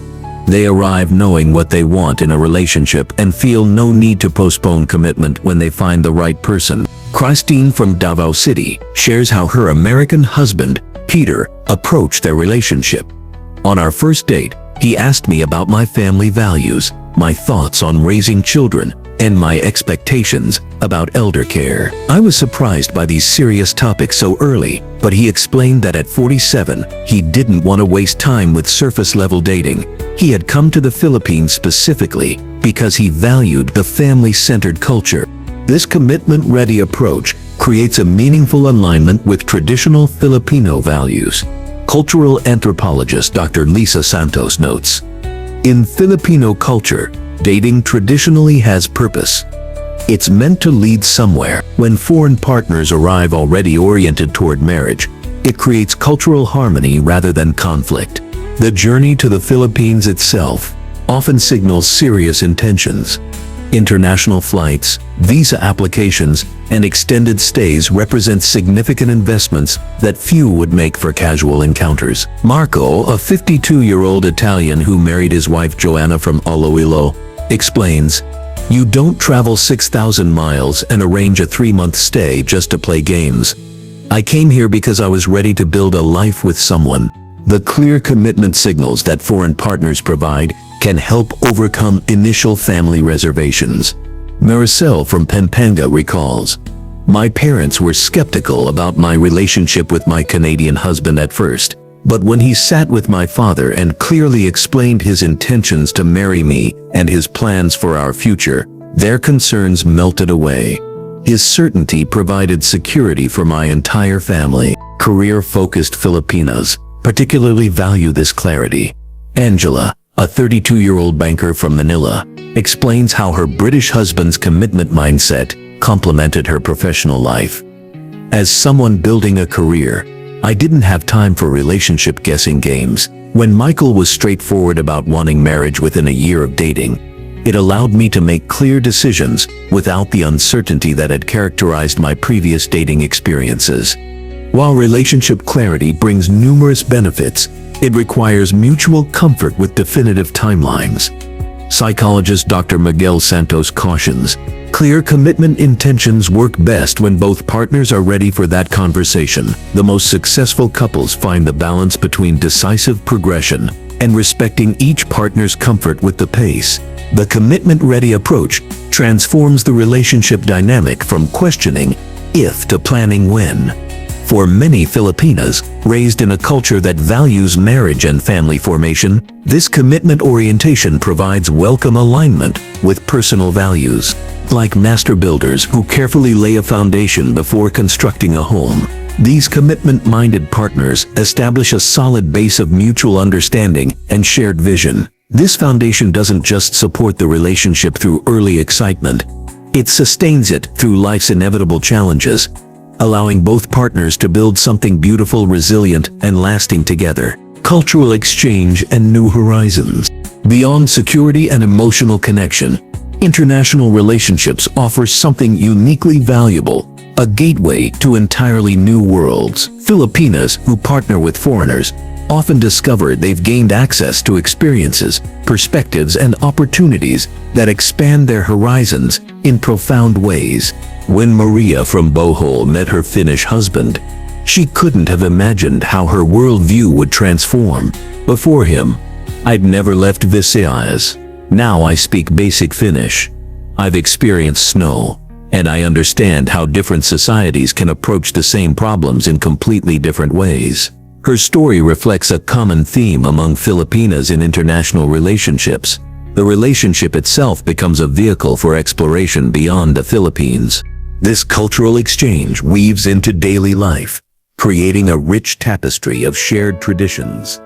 They arrive knowing what they want in a relationship and feel no need to postpone commitment when they find the right person." Christine from Davao City shares how her American husband, Peter, approached their relationship. "On our first date, he asked me about my family values, my thoughts on raising children, and my expectations about elder care. I was surprised by these serious topics so early, but he explained that at 47, he didn't want to waste time with surface-level dating. He had come to the Philippines specifically because he valued the family-centered culture. This commitment-ready approach creates a meaningful alignment with traditional Filipino values." Cultural anthropologist Dr. Lisa Santos notes, "In Filipino culture, dating traditionally has purpose. It's meant to lead somewhere. When foreign partners arrive already oriented toward marriage, it creates cultural harmony rather than conflict. The journey to the Philippines itself often signals serious intentions. International flights, visa applications, and extended stays represent significant investments that few would make for casual encounters." Marco, a 52-year-old Italian who married his wife Joanna from Iloilo, explains, "You don't travel 6,000 miles and arrange a 3-month stay just to play games. I came here because I was ready to build a life with someone." The clear commitment signals that foreign partners provide can help overcome initial family reservations. Maricel from Pampanga recalls, "My parents were skeptical about my relationship with my Canadian husband at first, but when he sat with my father and clearly explained his intentions to marry me and his plans for our future, their concerns melted away. His certainty provided security for my entire family." Career-focused Filipinas particularly value this clarity. Angela, a 32-year-old banker from Manila, explains how her British husband's commitment mindset complemented her professional life. "As someone building a career, I didn't have time for relationship guessing games. When Michael was straightforward about wanting marriage within a year of dating, it allowed me to make clear decisions without the uncertainty that had characterized my previous dating experiences." While relationship clarity brings numerous benefits, it requires mutual comfort with definitive timelines. Psychologist Dr. Miguel Santos cautions, "Clear commitment intentions work best when both partners are ready for that conversation. The most successful couples find the balance between decisive progression and respecting each partner's comfort with the pace." The commitment-ready approach transforms the relationship dynamic from questioning if to planning when. For many Filipinas, raised in a culture that values marriage and family formation, this commitment orientation provides welcome alignment with personal values. Like master builders who carefully lay a foundation before constructing a home, these commitment-minded partners establish a solid base of mutual understanding and shared vision. This foundation doesn't just support the relationship through early excitement, it sustains it through life's inevitable challenges, allowing both partners to build something beautiful, resilient, and lasting together. Cultural exchange and new horizons. Beyond security and emotional connection, international relationships offer something uniquely valuable, a gateway to entirely new worlds. Filipinas who partner with foreigners often discover they've gained access to experiences, perspectives, and opportunities that expand their horizons in profound ways. When Maria from Bohol met her Finnish husband, she couldn't have imagined how her worldview would transform. Before him, "I'd never left Visayas. Now I speak basic Finnish. I've experienced snow, and I understand how different societies can approach the same problems in completely different ways." Her story reflects a common theme among Filipinas in international relationships. The relationship itself becomes a vehicle for exploration beyond the Philippines. This cultural exchange weaves into daily life, creating a rich tapestry of shared traditions.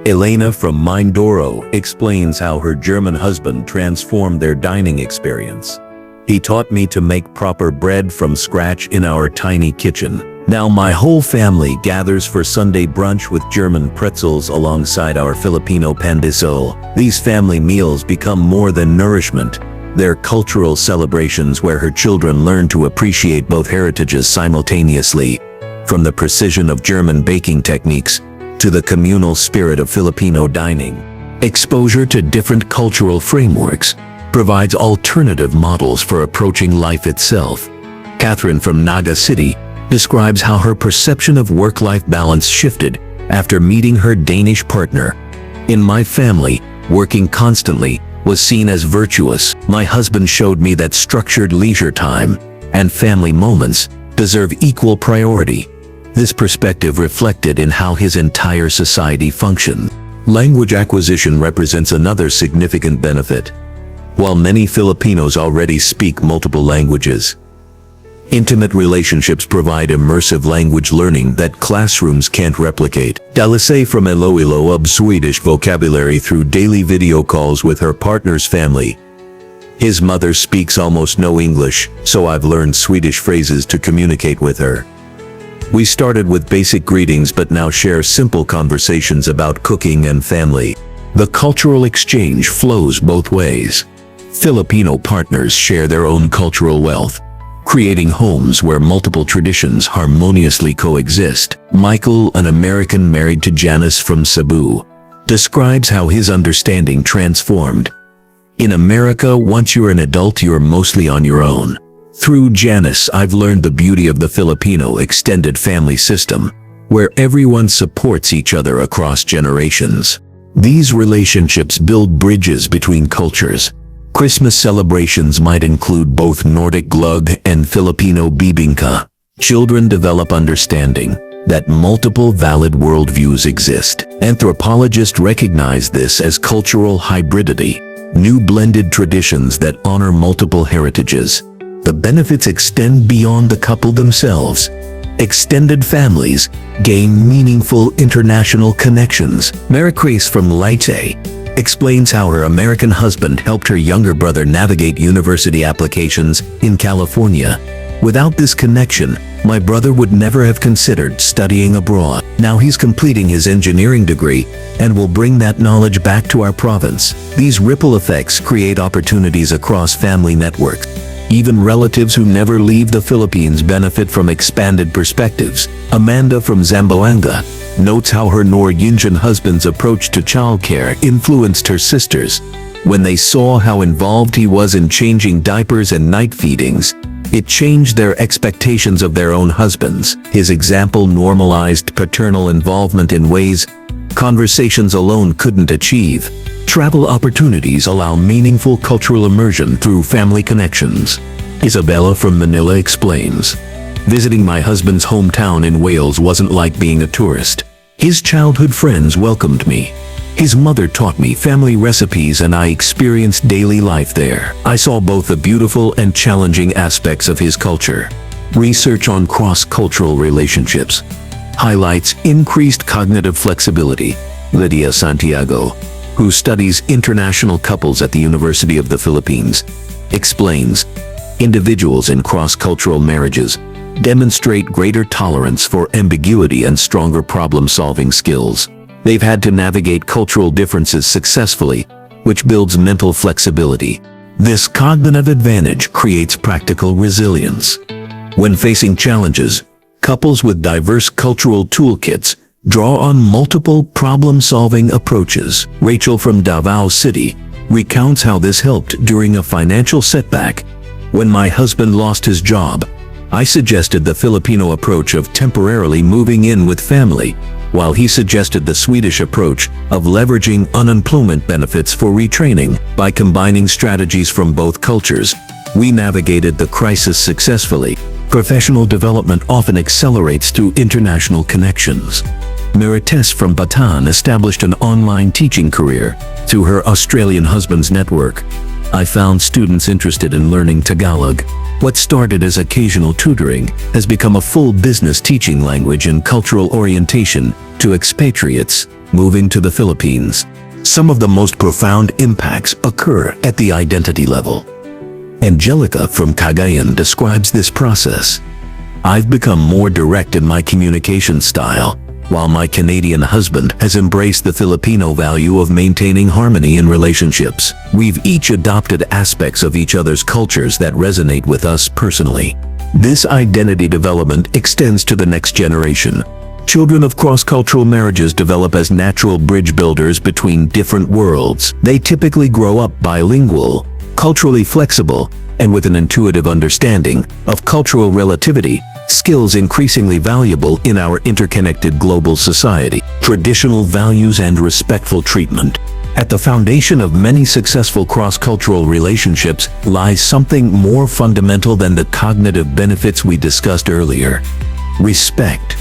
Elena from Mindoro explains how her German husband transformed their dining experience. "He taught me to make proper bread from scratch in our tiny kitchen. Now my whole family gathers for Sunday brunch with German pretzels alongside our Filipino pandesal. These family meals become more than nourishment. They're cultural celebrations where her children learn to appreciate both heritages simultaneously, from the precision of German baking techniques to the communal spirit of Filipino dining." Exposure to different cultural frameworks provides alternative models for approaching life itself. Catherine from Naga City describes how her perception of work-life balance shifted after meeting her Danish partner. "In my family, working constantly was seen as virtuous. My husband showed me that structured leisure time and family moments deserve equal priority." This perspective reflected in how his entire society functioned. Language acquisition represents another significant benefit. While many Filipinos already speak multiple languages, intimate relationships provide immersive language learning that classrooms can't replicate. Dalise from Iloilo absorbs Swedish vocabulary through daily video calls with her partner's family. "His mother speaks almost no English, so I've learned Swedish phrases to communicate with her. We started with basic greetings but now share simple conversations about cooking and family." The cultural exchange flows both ways. Filipino partners share their own cultural wealth, creating homes where multiple traditions harmoniously coexist. Michael, an American married to Janice from Cebu, describes how his understanding transformed. "In America, once you're an adult, you're mostly on your own. Through Janice, I've learned the beauty of the Filipino extended family system, where everyone supports each other across generations. These relationships build bridges between cultures, Christmas celebrations might include both Nordic glögg and Filipino bibingka. Children develop understanding that multiple valid worldviews exist. Anthropologists recognize this as cultural hybridity, new blended traditions that honor multiple heritages. The benefits extend beyond the couple themselves. Extended families gain meaningful international connections. Maricris from Leyte explains how her American husband helped her younger brother navigate university applications in California. Without this connection, my brother would never have considered studying abroad. Now he's completing his engineering degree and will bring that knowledge back to our province. These ripple effects create opportunities across family networks. Even relatives who never leave the Philippines benefit from expanded perspectives. Amanda from Zamboanga notes how her Norwegian husband's approach to childcare influenced her sisters. When they saw how involved he was in changing diapers and night feedings, it changed their expectations of their own husbands. His example normalized paternal involvement in ways conversations alone couldn't achieve. Travel opportunities allow meaningful cultural immersion through family connections. Isabella from Manila explains, visiting my husband's hometown in Wales wasn't like being a tourist. His childhood friends welcomed me. His mother taught me family recipes and I experienced daily life there. I saw both the beautiful and challenging aspects of his culture. Research on cross-cultural relationships highlights increased cognitive flexibility. Lydia Santiago, who studies international couples at the University of the Philippines, explains, individuals in cross-cultural marriages demonstrate greater tolerance for ambiguity and stronger problem-solving skills. They've had to navigate cultural differences successfully, which builds mental flexibility. This cognitive advantage creates practical resilience. When facing challenges, couples with diverse cultural toolkits draw on multiple problem-solving approaches. Rachel from Davao City recounts how this helped during a financial setback. When my husband lost his job, I suggested the Filipino approach of temporarily moving in with family, while he suggested the Swedish approach of leveraging unemployment benefits for retraining. By combining strategies from both cultures, we navigated the crisis successfully. Professional development often accelerates through international connections. Marites from Bataan established an online teaching career through her Australian husband's network. I found students interested in learning Tagalog. What started as occasional tutoring has become a full business teaching language and cultural orientation to expatriates moving to the Philippines. Some of the most profound impacts occur at the identity level. Angelica from Cagayan describes this process. I've become more direct in my communication style, while my Canadian husband has embraced the Filipino value of maintaining harmony in relationships. We've each adopted aspects of each other's cultures that resonate with us personally. This identity development extends to the next generation. Children of cross-cultural marriages develop as natural bridge builders between different worlds. They typically grow up bilingual, culturally flexible, and with an intuitive understanding of cultural relativity, skills increasingly valuable in our interconnected global society. Traditional values and respectful treatment. At the foundation of many successful cross-cultural relationships lies something more fundamental than the cognitive benefits we discussed earlier: respect.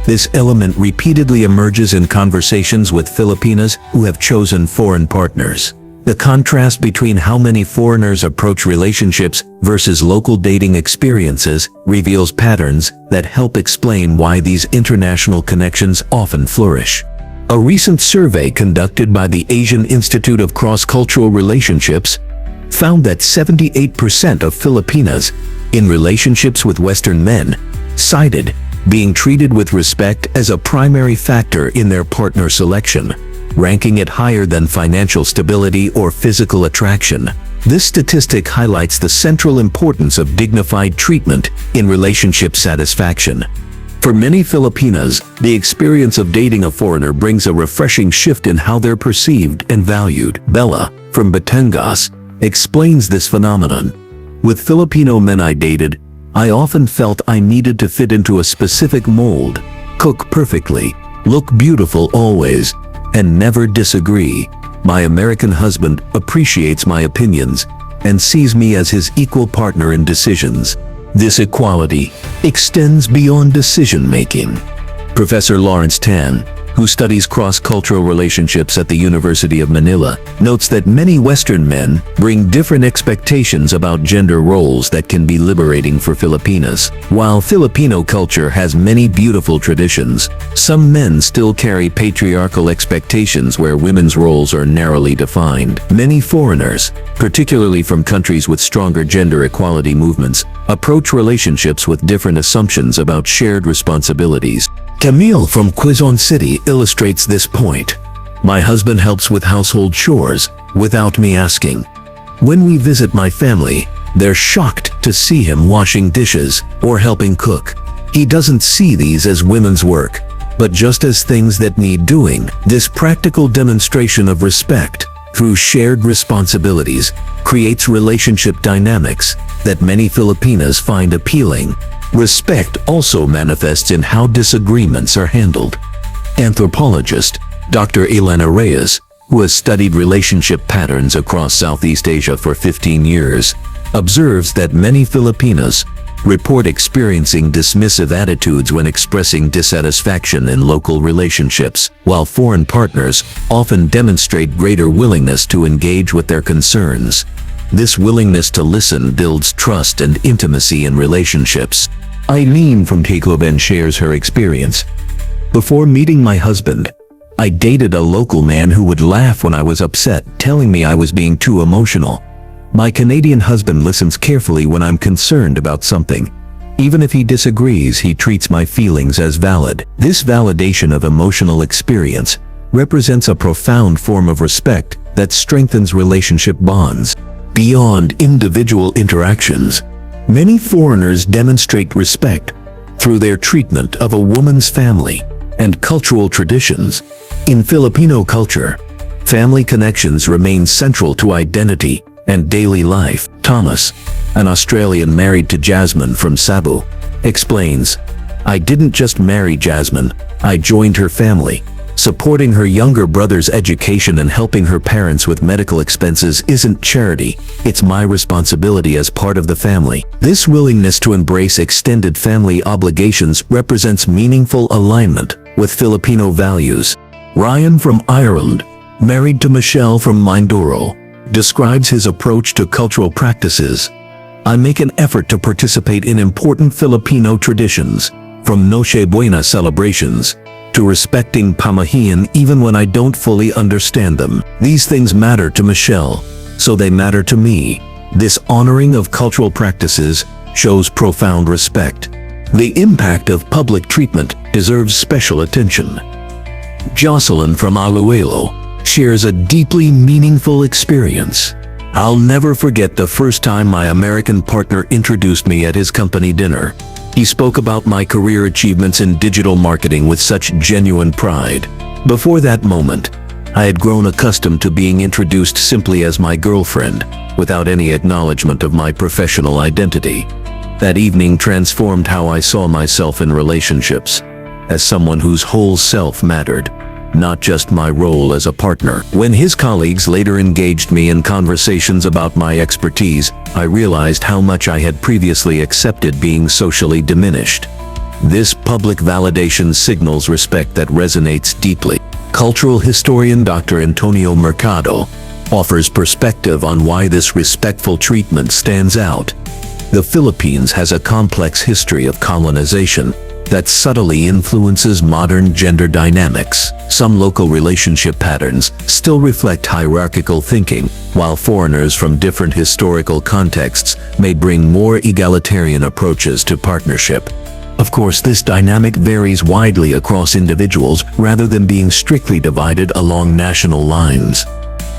This element repeatedly emerges in conversations with Filipinas who have chosen foreign partners. The contrast between how many foreigners approach relationships versus local dating experiences reveals patterns that help explain why these international connections often flourish. A recent survey conducted by the Asian Institute of Cross-Cultural Relationships found that 78% of Filipinas in relationships with Western men cited being treated with respect as a primary factor in their partner selection, ranking it higher than financial stability or physical attraction. This statistic highlights the central importance of dignified treatment in relationship satisfaction. For many Filipinas, the experience of dating a foreigner brings a refreshing shift in how they're perceived and valued. Bella, from Batangas, explains this phenomenon. With Filipino men I dated, I often felt I needed to fit into a specific mold, cook perfectly, look beautiful always, and never disagree. My American husband appreciates my opinions and sees me as his equal partner in decisions. This equality extends beyond decision-making. Professor Lawrence Tan, who studies cross-cultural relationships at the University of Manila, notes that many Western men bring different expectations about gender roles that can be liberating for Filipinas. While Filipino culture has many beautiful traditions, some men still carry patriarchal expectations where women's roles are narrowly defined. Many foreigners, particularly from countries with stronger gender equality movements, approach relationships with different assumptions about shared responsibilities. Camille from Quezon City illustrates this point. My husband helps with household chores without me asking. When we visit my family, they're shocked to see him washing dishes or helping cook. He doesn't see these as women's work, but just as things that need doing. This practical demonstration of respect through shared responsibilities creates relationship dynamics that many Filipinas find appealing. Respect also manifests in how disagreements are handled. Anthropologist Dr. Elena Reyes, who has studied relationship patterns across Southeast Asia for 15 years, observes that many Filipinas report experiencing dismissive attitudes when expressing dissatisfaction in local relationships, while foreign partners often demonstrate greater willingness to engage with their concerns. This willingness to listen builds trust and intimacy in relationships. Eileen from Tacloban shares her experience. Before meeting my husband, I dated a local man who would laugh when I was upset, telling me I was being too emotional. My Canadian husband listens carefully when I'm concerned about something. Even if he disagrees, he treats my feelings as valid. This validation of emotional experience represents a profound form of respect that strengthens relationship bonds. Beyond individual interactions, many foreigners demonstrate respect through their treatment of a woman's family and cultural traditions. In Filipino culture, family connections remain central to identity and daily life. Thomas, an Australian married to Jasmine from Cebu, explains, "I didn't just marry Jasmine, I joined her family. Supporting her younger brother's education and helping her parents with medical expenses isn't charity, it's my responsibility as part of the family." This willingness to embrace extended family obligations represents meaningful alignment with Filipino values. Ryan from Ireland, married to Michelle from Mindoro, describes his approach to cultural practices. "I make an effort to participate in important Filipino traditions, from Noche Buena celebrations to respecting pamahiin even when I don't fully understand them. These things matter to Michelle, so they matter to me." This honoring of cultural practices shows profound respect. The impact of public treatment deserves special attention. Jocelyn from Iloilo shares a deeply meaningful experience. "I'll never forget the first time my American partner introduced me at his company dinner. He spoke about my career achievements in digital marketing with such genuine pride. Before that moment, I had grown accustomed to being introduced simply as my girlfriend, without any acknowledgement of my professional identity. That evening transformed how I saw myself in relationships, as someone whose whole self mattered, not just my role as a partner. When his colleagues later engaged me in conversations about my expertise, I realized how much I had previously accepted being socially diminished. This public validation signals respect that resonates deeply. Cultural historian Dr. Antonio Mercado offers perspective on why this respectful treatment stands out. The Philippines has a complex history of colonization that subtly influences modern gender dynamics. Some local relationship patterns still reflect hierarchical thinking, while foreigners from different historical contexts may bring more egalitarian approaches to partnership. Of course, this dynamic varies widely across individuals rather than being strictly divided along national lines.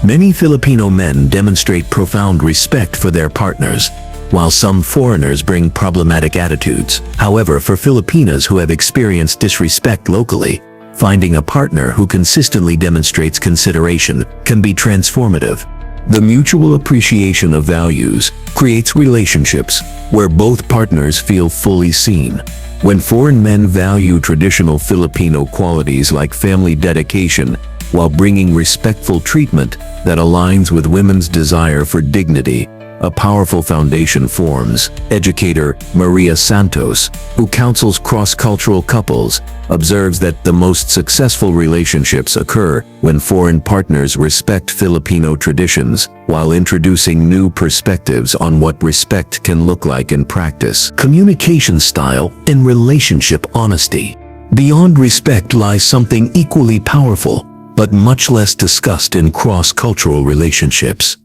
Many Filipino men demonstrate profound respect for their partners, while some foreigners bring problematic attitudes. However, for Filipinas who have experienced disrespect locally, finding a partner who consistently demonstrates consideration can be transformative. The mutual appreciation of values creates relationships where both partners feel fully seen. When foreign men value traditional Filipino qualities like family dedication, while bringing respectful treatment that aligns with women's desire for dignity. A powerful foundation forms. Educator Maria Santos, who counsels cross-cultural couples, observes that the most successful relationships occur when foreign partners respect Filipino traditions, while introducing new perspectives on what respect can look like in practice. Communication style and relationship honesty. Beyond respect lies something equally powerful, but much less discussed in cross-cultural relationships.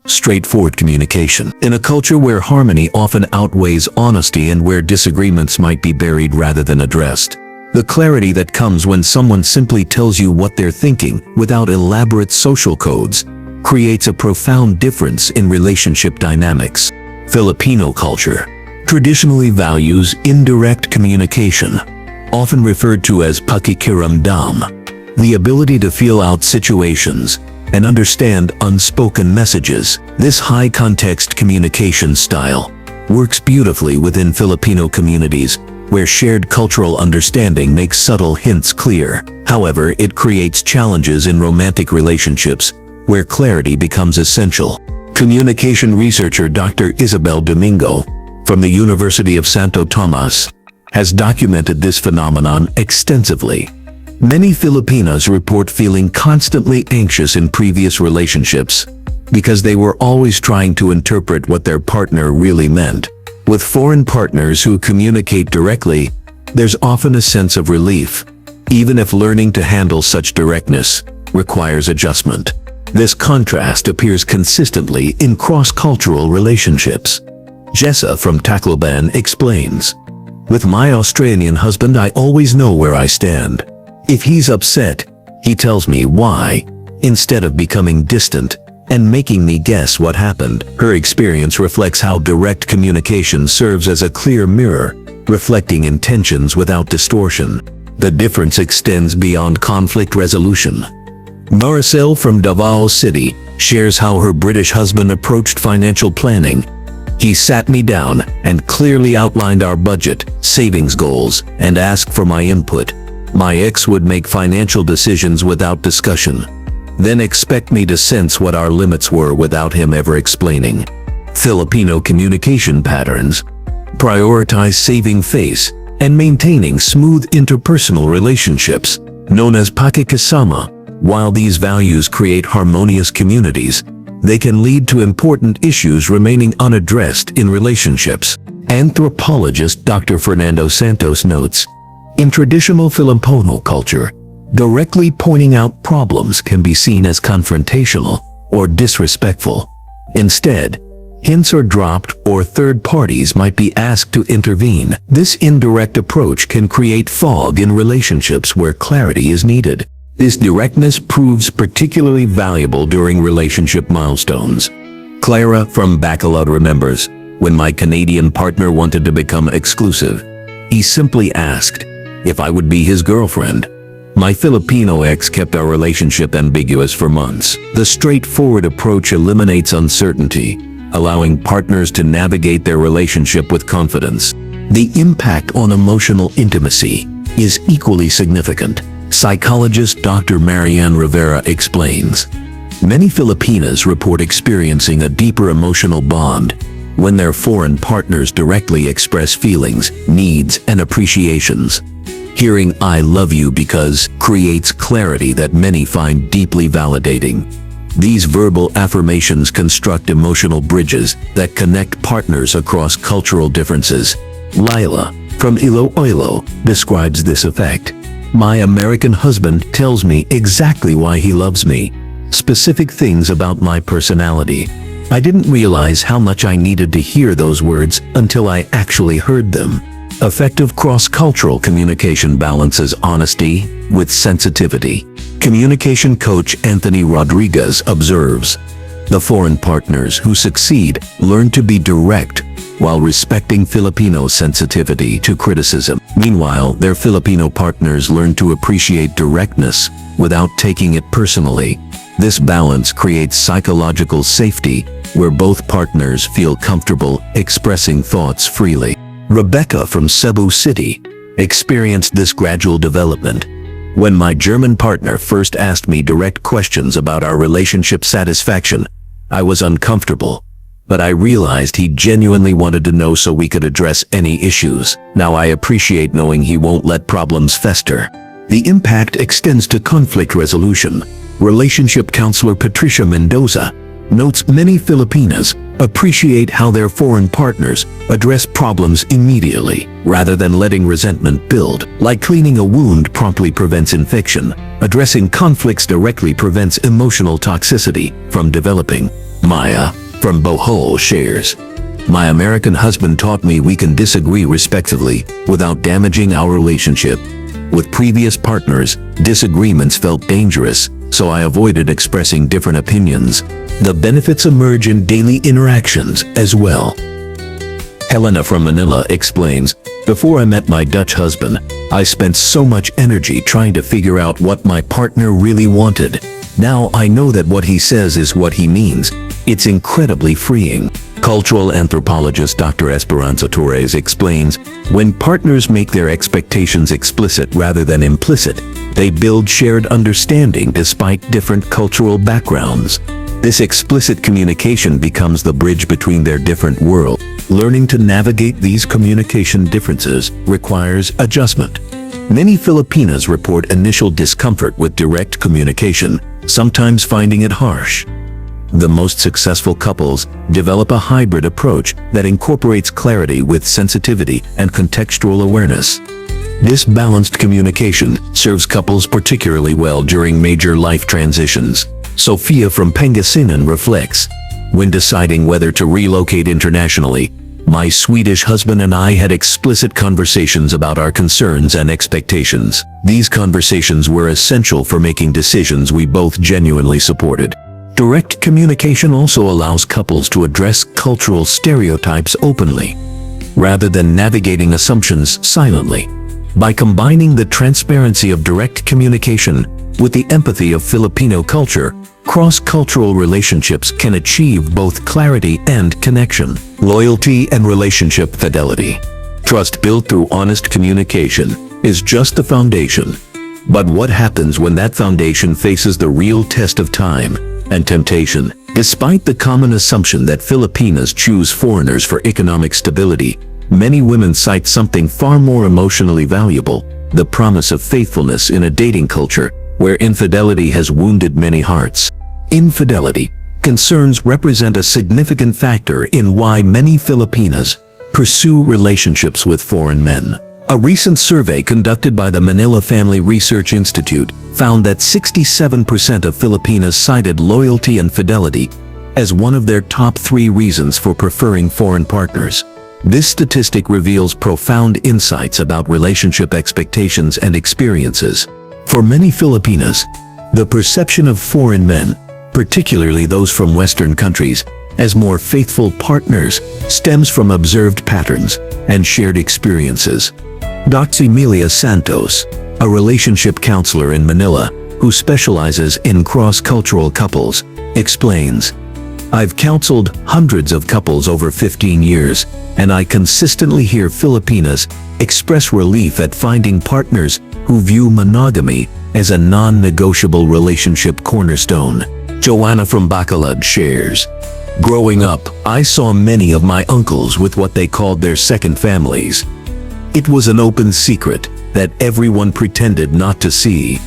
Straightforward communication. In a culture where harmony often outweighs honesty and where disagreements might be buried rather than addressed, the clarity that comes when someone simply tells you what they're thinking without elaborate social codes creates a profound difference in relationship dynamics. Filipino culture traditionally values indirect communication, often referred to as pakikiramdam, the ability to feel out situations and understand unspoken messages. This high-context communication style works beautifully within Filipino communities, where shared cultural understanding makes subtle hints clear. However, it creates challenges in romantic relationships, where clarity becomes essential. Communication researcher Dr. Isabel Domingo, from the University of Santo Tomas, has documented this phenomenon extensively. Many Filipinas report feeling constantly anxious in previous relationships because they were always trying to interpret what their partner really meant. With foreign partners who communicate directly, there's often a sense of relief, even if learning to handle such directness requires adjustment. This contrast appears consistently in cross-cultural relationships. Jessa from Tacloban explains, "With my Australian husband, I always know where I stand. If he's upset, he tells me why, instead of becoming distant and making me guess what happened." Her experience reflects how direct communication serves as a clear mirror, reflecting intentions without distortion. The difference extends beyond conflict resolution. Maricel from Davao City shares how her British husband approached financial planning. "He sat me down and clearly outlined our budget, savings goals, and asked for my input. My ex would make financial decisions without discussion, then expect me to sense what our limits were without him ever explaining." Filipino communication patterns prioritize saving face and maintaining smooth interpersonal relationships, known as pakikisama. While these values create harmonious communities, they can lead to important issues remaining unaddressed in relationships. Anthropologist Dr. Fernando Santos notes, "In traditional Filipino culture, directly pointing out problems can be seen as confrontational or disrespectful. Instead, hints are dropped or third parties might be asked to intervene. This indirect approach can create fog in relationships where clarity is needed. This directness proves particularly valuable during relationship milestones." Clara from Bacolod remembers, "When my Canadian partner wanted to become exclusive, he simply asked if I would be his girlfriend. My Filipino ex kept our relationship ambiguous for months." The straightforward approach eliminates uncertainty, allowing partners to navigate their relationship with confidence. The impact on emotional intimacy is equally significant. Psychologist Dr. Marianne Rivera explains, "Many Filipinas report experiencing a deeper emotional bond when their foreign partners directly express feelings, needs, and appreciations. Hearing 'I love you because' creates clarity that many find deeply validating. These verbal affirmations construct emotional bridges that connect partners across cultural differences." Lila from Iloilo describes this effect. "My American husband tells me exactly why he loves me, specific things about my personality. I didn't realize how much I needed to hear those words until I actually heard them." Effective cross-cultural communication balances honesty with sensitivity. Communication coach Anthony Rodriguez observes, "The foreign partners who succeed learn to be direct while respecting Filipino sensitivity to criticism. Meanwhile, their Filipino partners learn to appreciate directness without taking it personally. This balance creates psychological safety where both partners feel comfortable expressing thoughts freely." Rebecca from Cebu City experienced this gradual development. When my German partner first asked me direct questions about our relationship satisfaction, I was uncomfortable. But I realized he genuinely wanted to know so we could address any issues. Now I appreciate knowing he won't let problems fester. The impact extends to conflict resolution. Relationship counselor Patricia Mendoza notes many Filipinas appreciate how their foreign partners address problems immediately, rather than letting resentment build. Like cleaning a wound promptly prevents infection, addressing conflicts directly prevents emotional toxicity from developing. Maya from Bohol shares, "My American husband taught me we can disagree respectfully without damaging our relationship. With previous partners, disagreements felt dangerous, so I avoided expressing different opinions. The benefits emerge in daily interactions as well." Helena from Manila explains, "Before I met my Dutch husband, I spent so much energy trying to figure out what my partner really wanted. Now I know that what he says is what he means. It's incredibly freeing." Cultural anthropologist Dr. Esperanza Torres explains, "When partners make their expectations explicit rather than implicit, they build shared understanding despite different cultural backgrounds. This explicit communication becomes the bridge between their different worlds. Learning to navigate these communication differences requires adjustment." Many Filipinas report initial discomfort with direct communication, sometimes finding it harsh. The most successful couples develop a hybrid approach that incorporates clarity with sensitivity and contextual awareness. This balanced communication serves couples particularly well during major life transitions. Sophia from Pangasinan reflects, "When deciding whether to relocate internationally, my Swedish husband and I had explicit conversations about our concerns and expectations. These conversations were essential for making decisions we both genuinely supported." Direct communication also allows couples to address cultural stereotypes openly, rather than navigating assumptions silently. By combining the transparency of direct communication with the empathy of Filipino culture, cross-cultural relationships can achieve both clarity and connection. Loyalty and relationship fidelity. Trust built through honest communication is just the foundation. But what happens when that foundation faces the real test of time and temptation? Despite the common assumption that Filipinas choose foreigners for economic stability, many women cite something far more emotionally valuable: the promise of faithfulness in a dating culture where infidelity has wounded many hearts. Infidelity concerns represent a significant factor in why many Filipinas pursue relationships with foreign men. A recent survey conducted by the Manila Family Research Institute found that 67% of Filipinas cited loyalty and fidelity as one of their top 3 reasons for preferring foreign partners. This statistic reveals profound insights about relationship expectations and experiences. For many Filipinas, the perception of foreign men, particularly those from Western countries, as more faithful partners stems from observed patterns and shared experiences. Dr. Emilia Santos, a relationship counselor in Manila who specializes in cross-cultural couples, explains, "I've counseled hundreds of couples over 15 years, and I consistently hear Filipinas express relief at finding partners who view monogamy as a non-negotiable relationship cornerstone." Joanna from Bacolod shares, "Growing up, I saw many of my uncles with what they called their second families. It was an open secret that everyone pretended not to see.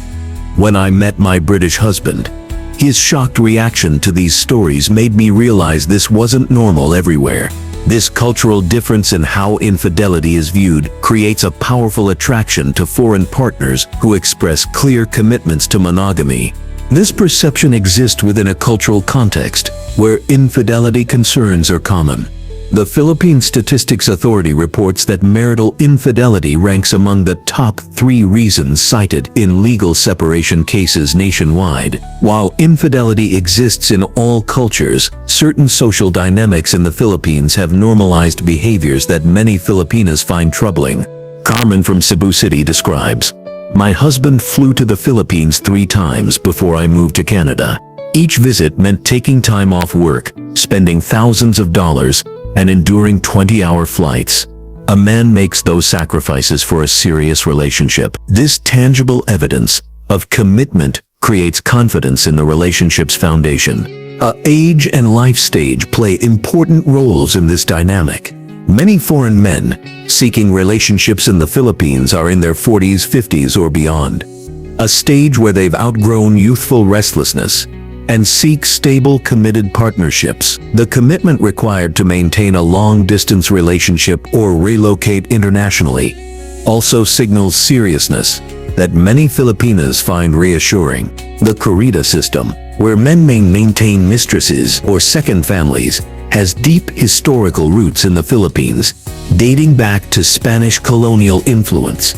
When I met my British husband, his shocked reaction to these stories made me realize this wasn't normal everywhere. This cultural difference in how infidelity is viewed creates a powerful attraction to foreign partners who express clear commitments to monogamy. This perception exists within a cultural context where infidelity concerns are common. The Philippine Statistics Authority reports that marital infidelity ranks among the top 3 reasons cited in legal separation cases nationwide. While infidelity exists in all cultures, certain social dynamics in the Philippines have normalized behaviors that many Filipinas find troubling. Carmen from Cebu City describes, "My husband flew to the Philippines 3 times before I moved to Canada. Each visit meant taking time off work, spending thousands of dollars, and enduring 20-hour flights. A man makes those sacrifices for a serious relationship. This tangible evidence of commitment creates confidence in the relationship's foundation. Age and life stage play important roles in this dynamic. Many foreign men seeking relationships in the Philippines are in their 40s, 50s, or beyond, a stage where they've outgrown youthful restlessness and seek stable, committed partnerships. The commitment required to maintain a long-distance relationship or relocate internationally also signals seriousness that many Filipinas find reassuring. The corrida system, where men may maintain mistresses or second families, has deep historical roots in the Philippines, dating back to Spanish colonial influence.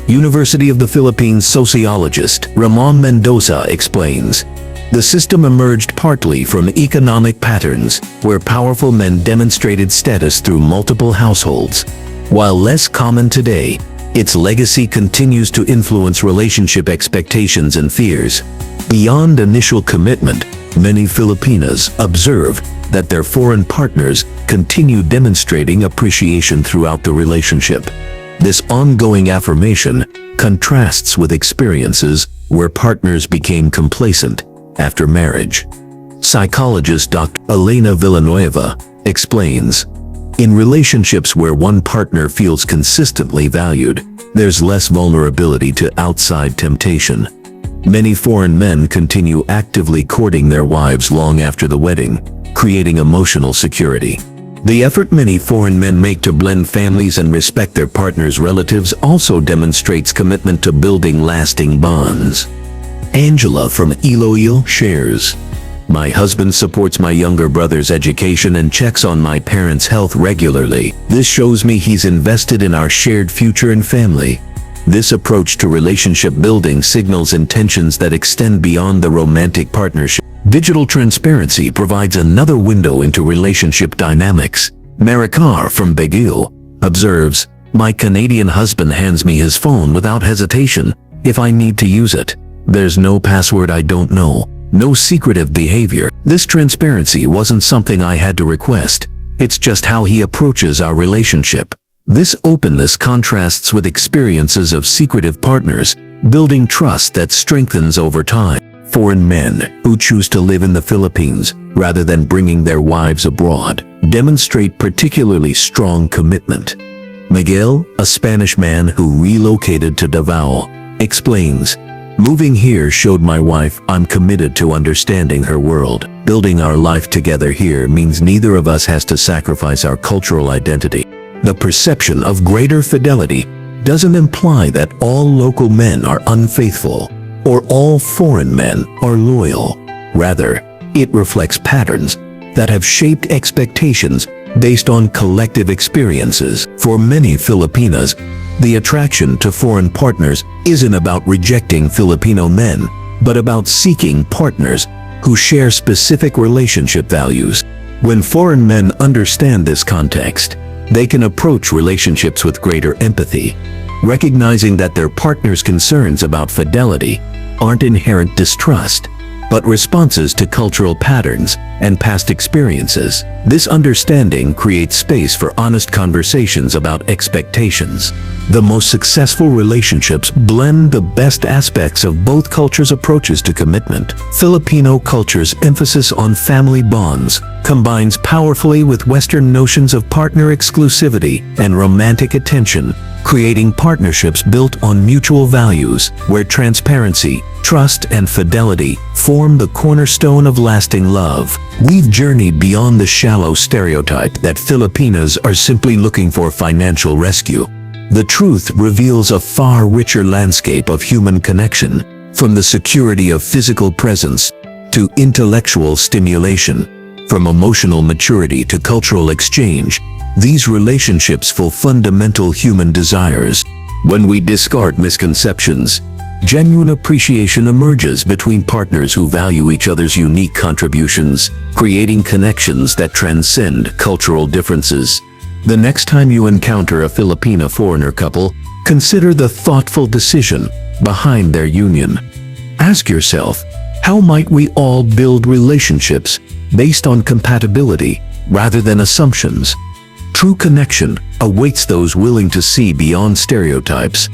University of the Philippines sociologist Ramon Mendoza explains, the system emerged partly from economic patterns where powerful men demonstrated status through multiple households. While less common today, its legacy continues to influence relationship expectations and fears. Beyond initial commitment, many Filipinas observe that their foreign partners continue demonstrating appreciation throughout the relationship. This ongoing affirmation contrasts with experiences where partners became complacent after marriage. Psychologist Dr. Elena Villanueva explains, in relationships where one partner feels consistently valued, there's less vulnerability to outside temptation. Many foreign men continue actively courting their wives long after the wedding, creating emotional security. The effort many foreign men make to blend families and respect their partners' relatives also demonstrates commitment to building lasting bonds. Angela from Iloilo shares, my husband supports my younger brother's education and checks on my parents' health regularly. This shows me he's invested in our shared future and family. This approach to relationship building signals intentions that extend beyond the romantic partnership. Digital transparency provides another window into relationship dynamics. Maricar from Baguio observes, my Canadian husband hands me his phone without hesitation if I need to use it. There's no password I don't know, no secretive behavior. This transparency wasn't something I had to request. It's just how he approaches our relationship. This openness contrasts with experiences of secretive partners, building trust that strengthens over time. Foreign men who choose to live in the Philippines rather than bringing their wives abroad demonstrate particularly strong commitment. Miguel, a Spanish man who relocated to Davao, explains, moving here showed my wife I'm committed to understanding her world. Building our life together here means neither of us has to sacrifice our cultural identity. The perception of greater fidelity doesn't imply that all local men are unfaithful or all foreign men are loyal. Rather, it reflects patterns that have shaped expectations based on collective experiences. For many Filipinas, the attraction to foreign partners isn't about rejecting Filipino men, but about seeking partners who share specific relationship values. When foreign men understand this context, they can approach relationships with greater empathy, recognizing that their partner's concerns about fidelity aren't inherent distrust, but responses to cultural patterns and past experiences. This understanding creates space for honest conversations about expectations. The most successful relationships blend the best aspects of both cultures' approaches to commitment. Filipino culture's emphasis on family bonds combines powerfully with Western notions of partner exclusivity and romantic attention, creating partnerships built on mutual values, where transparency, trust, and fidelity form the cornerstone of lasting love. We've journeyed beyond the shallow stereotype that Filipinas are simply looking for financial rescue. The truth reveals a far richer landscape of human connection, from the security of physical presence to intellectual stimulation, from emotional maturity to cultural exchange. These relationships fulfill fundamental human desires. When we discard misconceptions, genuine appreciation emerges between partners who value each other's unique contributions, creating connections that transcend cultural differences. The next time you encounter a Filipino-foreigner couple, consider the thoughtful decision behind their union. Ask yourself, how might we all build relationships based on compatibility rather than assumptions? True connection awaits those willing to see beyond stereotypes